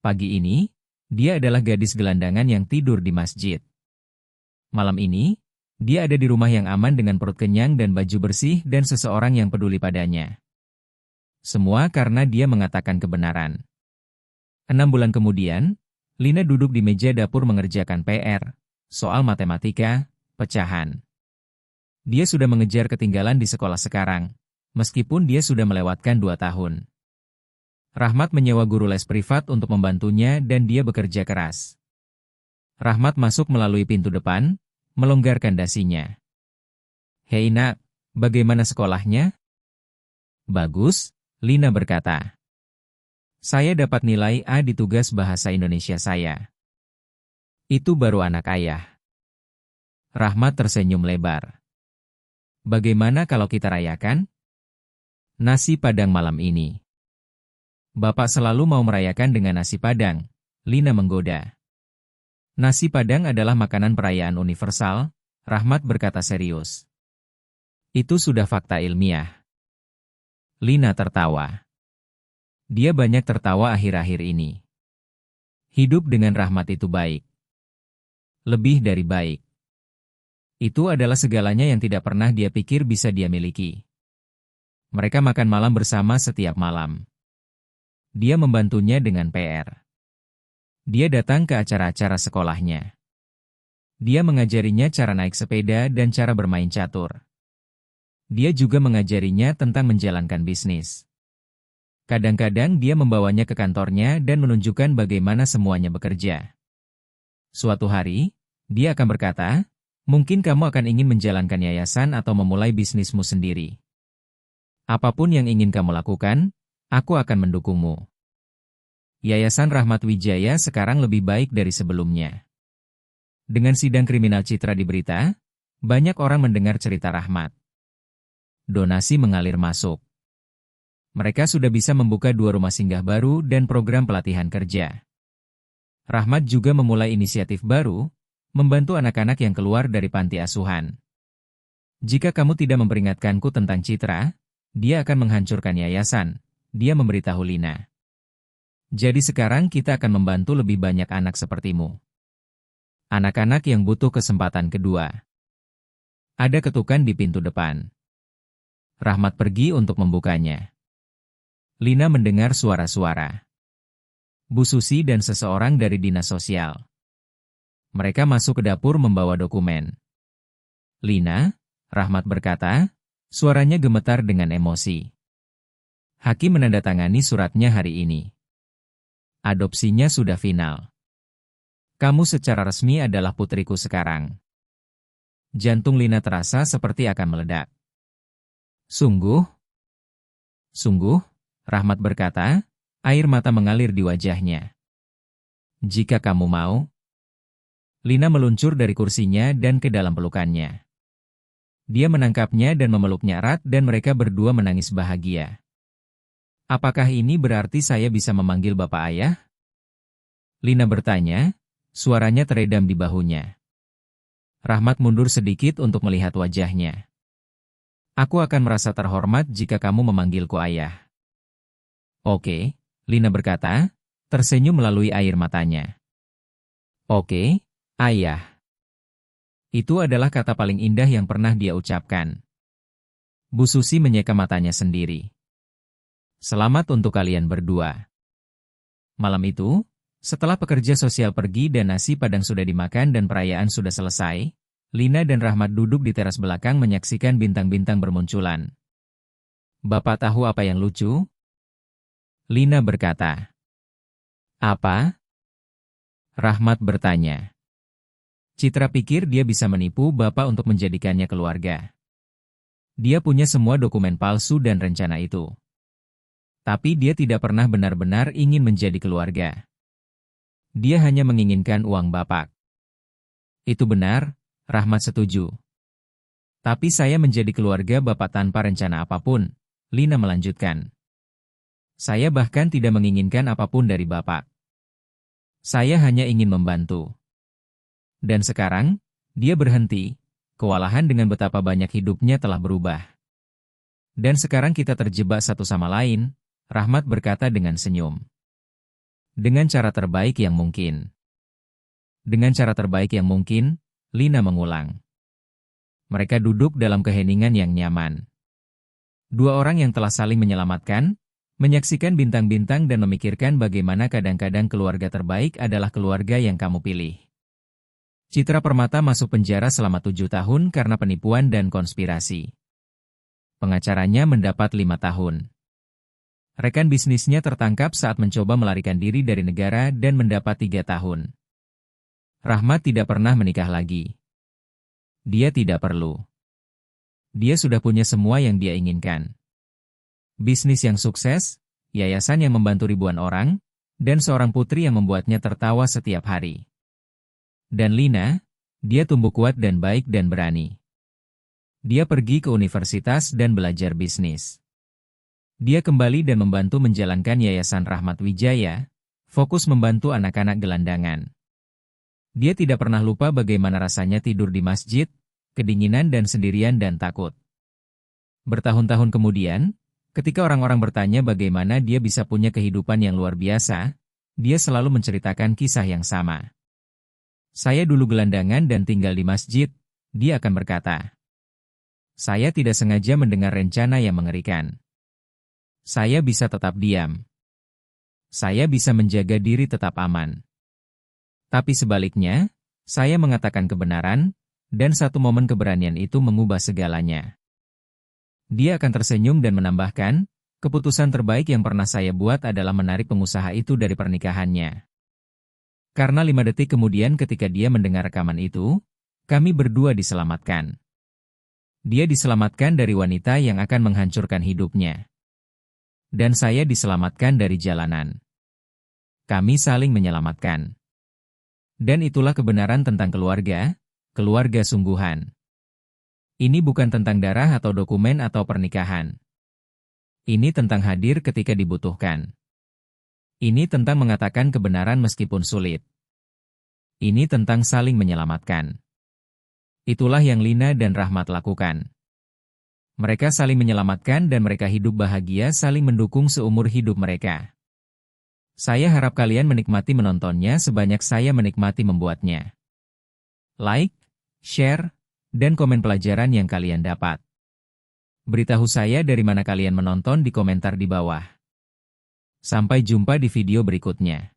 Pagi ini, dia adalah gadis gelandangan yang tidur di masjid. Malam ini, dia ada di rumah yang aman dengan perut kenyang dan baju bersih dan seseorang yang peduli padanya. Semua karena dia mengatakan kebenaran. 6 bulan kemudian, Lina duduk di meja dapur mengerjakan PR, soal matematika, pecahan. Dia sudah mengejar ketinggalan di sekolah sekarang, meskipun dia sudah melewatkan 2 tahun. Rahmat menyewa guru les privat untuk membantunya dan dia bekerja keras. Rahmat masuk melalui pintu depan, melonggarkan dasinya. "Hei nak, bagaimana sekolahnya?" "Bagus," Lina berkata. "Saya dapat nilai A di tugas bahasa Indonesia saya." "Itu baru anak ayah." Rahmat tersenyum lebar. "Bagaimana kalau kita rayakan nasi Padang malam ini?" "Bapak selalu mau merayakan dengan nasi Padang," Lina menggoda. "Nasi Padang adalah makanan perayaan universal," Rahmat berkata serius. "Itu sudah fakta ilmiah." Lina tertawa. Dia banyak tertawa akhir-akhir ini. Hidup dengan Rahmat itu baik. Lebih dari baik. Itu adalah segalanya yang tidak pernah dia pikir bisa dia miliki. Mereka makan malam bersama setiap malam. Dia membantunya dengan PR. Dia datang ke acara-acara sekolahnya. Dia mengajarinya cara naik sepeda dan cara bermain catur. Dia juga mengajarinya tentang menjalankan bisnis. Kadang-kadang dia membawanya ke kantornya dan menunjukkan bagaimana semuanya bekerja. Suatu hari, dia akan berkata, "Mungkin kamu akan ingin menjalankan yayasan atau memulai bisnismu sendiri. Apapun yang ingin kamu lakukan, aku akan mendukungmu." Yayasan Rahmat Wijaya sekarang lebih baik dari sebelumnya. Dengan sidang kriminal Citra di berita, banyak orang mendengar cerita Rahmat. Donasi mengalir masuk. Mereka sudah bisa membuka 2 rumah singgah baru dan program pelatihan kerja. Rahmat juga memulai inisiatif baru, membantu anak-anak yang keluar dari panti asuhan. "Jika kamu tidak memperingatkanku tentang Citra, dia akan menghancurkan yayasan," dia memberitahu Lina. "Jadi sekarang kita akan membantu lebih banyak anak sepertimu. Anak-anak yang butuh kesempatan kedua." Ada ketukan di pintu depan. Rahmat pergi untuk membukanya. Lina mendengar suara-suara. Bu Susi dan seseorang dari dinas sosial. Mereka masuk ke dapur membawa dokumen. "Lina," Rahmat berkata, suaranya gemetar dengan emosi. "Hakim menandatangani suratnya hari ini. Adopsinya sudah final. Kamu secara resmi adalah putriku sekarang." Jantung Lina terasa seperti akan meledak. "Sungguh?" "Sungguh," Rahmat berkata, air mata mengalir di wajahnya. "Jika kamu mau." Lina meluncur dari kursinya dan ke dalam pelukannya. Dia menangkapnya dan memeluknya erat dan mereka berdua menangis bahagia. "Apakah ini berarti saya bisa memanggil Bapak Ayah?" Lina bertanya, suaranya teredam di bahunya. Rahmat mundur sedikit untuk melihat wajahnya. "Aku akan merasa terhormat jika kamu memanggilku ayah." "Oke," Lina berkata, tersenyum melalui air matanya. "Oke, ayah." Itu adalah kata paling indah yang pernah dia ucapkan. Bu Susi menyeka matanya sendiri. "Selamat untuk kalian berdua." Malam itu, setelah pekerja sosial pergi dan nasi Padang sudah dimakan dan perayaan sudah selesai, Lina dan Rahmat duduk di teras belakang menyaksikan bintang-bintang bermunculan. "Bapak tahu apa yang lucu?" Lina berkata. "Apa?" Rahmat bertanya. "Citra pikir dia bisa menipu Bapak untuk menjadikannya keluarga. Dia punya semua dokumen palsu dan rencana itu. Tapi dia tidak pernah benar-benar ingin menjadi keluarga. Dia hanya menginginkan uang Bapak." "Itu benar," Rahmat setuju. "Tapi saya menjadi keluarga Bapak tanpa rencana apapun," Lina melanjutkan. "Saya bahkan tidak menginginkan apapun dari Bapak. Saya hanya ingin membantu." Dan sekarang, dia berhenti, kewalahan dengan betapa banyak hidupnya telah berubah. "Dan sekarang kita terjebak satu sama lain," Rahmat berkata dengan senyum. "Dengan cara terbaik yang mungkin." "Dengan cara terbaik yang mungkin," Lina mengulang. Mereka duduk dalam keheningan yang nyaman. Dua orang yang telah saling menyelamatkan, menyaksikan bintang-bintang dan memikirkan bagaimana kadang-kadang keluarga terbaik adalah keluarga yang kamu pilih. Citra Permata masuk penjara selama 7 tahun karena penipuan dan konspirasi. Pengacaranya mendapat 5 tahun. Rekan bisnisnya tertangkap saat mencoba melarikan diri dari negara dan mendapat 3 tahun. Rahmat tidak pernah menikah lagi. Dia tidak perlu. Dia sudah punya semua yang dia inginkan. Bisnis yang sukses, yayasan yang membantu ribuan orang, dan seorang putri yang membuatnya tertawa setiap hari. Dan Lina, dia tumbuh kuat dan baik dan berani. Dia pergi ke universitas dan belajar bisnis. Dia kembali dan membantu menjalankan Yayasan Rahmat Wijaya, fokus membantu anak-anak gelandangan. Dia tidak pernah lupa bagaimana rasanya tidur di masjid, kedinginan dan sendirian dan takut. Bertahun-tahun kemudian, ketika orang-orang bertanya bagaimana dia bisa punya kehidupan yang luar biasa, dia selalu menceritakan kisah yang sama. Saya dulu gelandangan dan tinggal di masjid, dia akan berkata. Saya tidak sengaja mendengar rencana yang mengerikan. Saya bisa tetap diam. Saya bisa menjaga diri tetap aman. Tapi sebaliknya, saya mengatakan kebenaran, dan satu momen keberanian itu mengubah segalanya. Dia akan tersenyum dan menambahkan, keputusan terbaik yang pernah saya buat adalah menarik pengusaha itu dari pernikahannya. Karena 5 detik kemudian ketika dia mendengar rekaman itu, kami berdua diselamatkan. Dia diselamatkan dari wanita yang akan menghancurkan hidupnya. Dan saya diselamatkan dari jalanan. Kami saling menyelamatkan. Dan itulah kebenaran tentang keluarga sungguhan. Ini bukan tentang darah atau dokumen atau pernikahan. Ini tentang hadir ketika dibutuhkan. Ini tentang mengatakan kebenaran meskipun sulit. Ini tentang saling menyelamatkan. Itulah yang Lina dan Rahmat lakukan. Mereka saling menyelamatkan dan mereka hidup bahagia saling mendukung seumur hidup mereka. Saya harap kalian menikmati menontonnya sebanyak saya menikmati membuatnya. Like, share, dan komen pelajaran yang kalian dapat. Beritahu saya dari mana kalian menonton di komentar di bawah. Sampai jumpa di video berikutnya.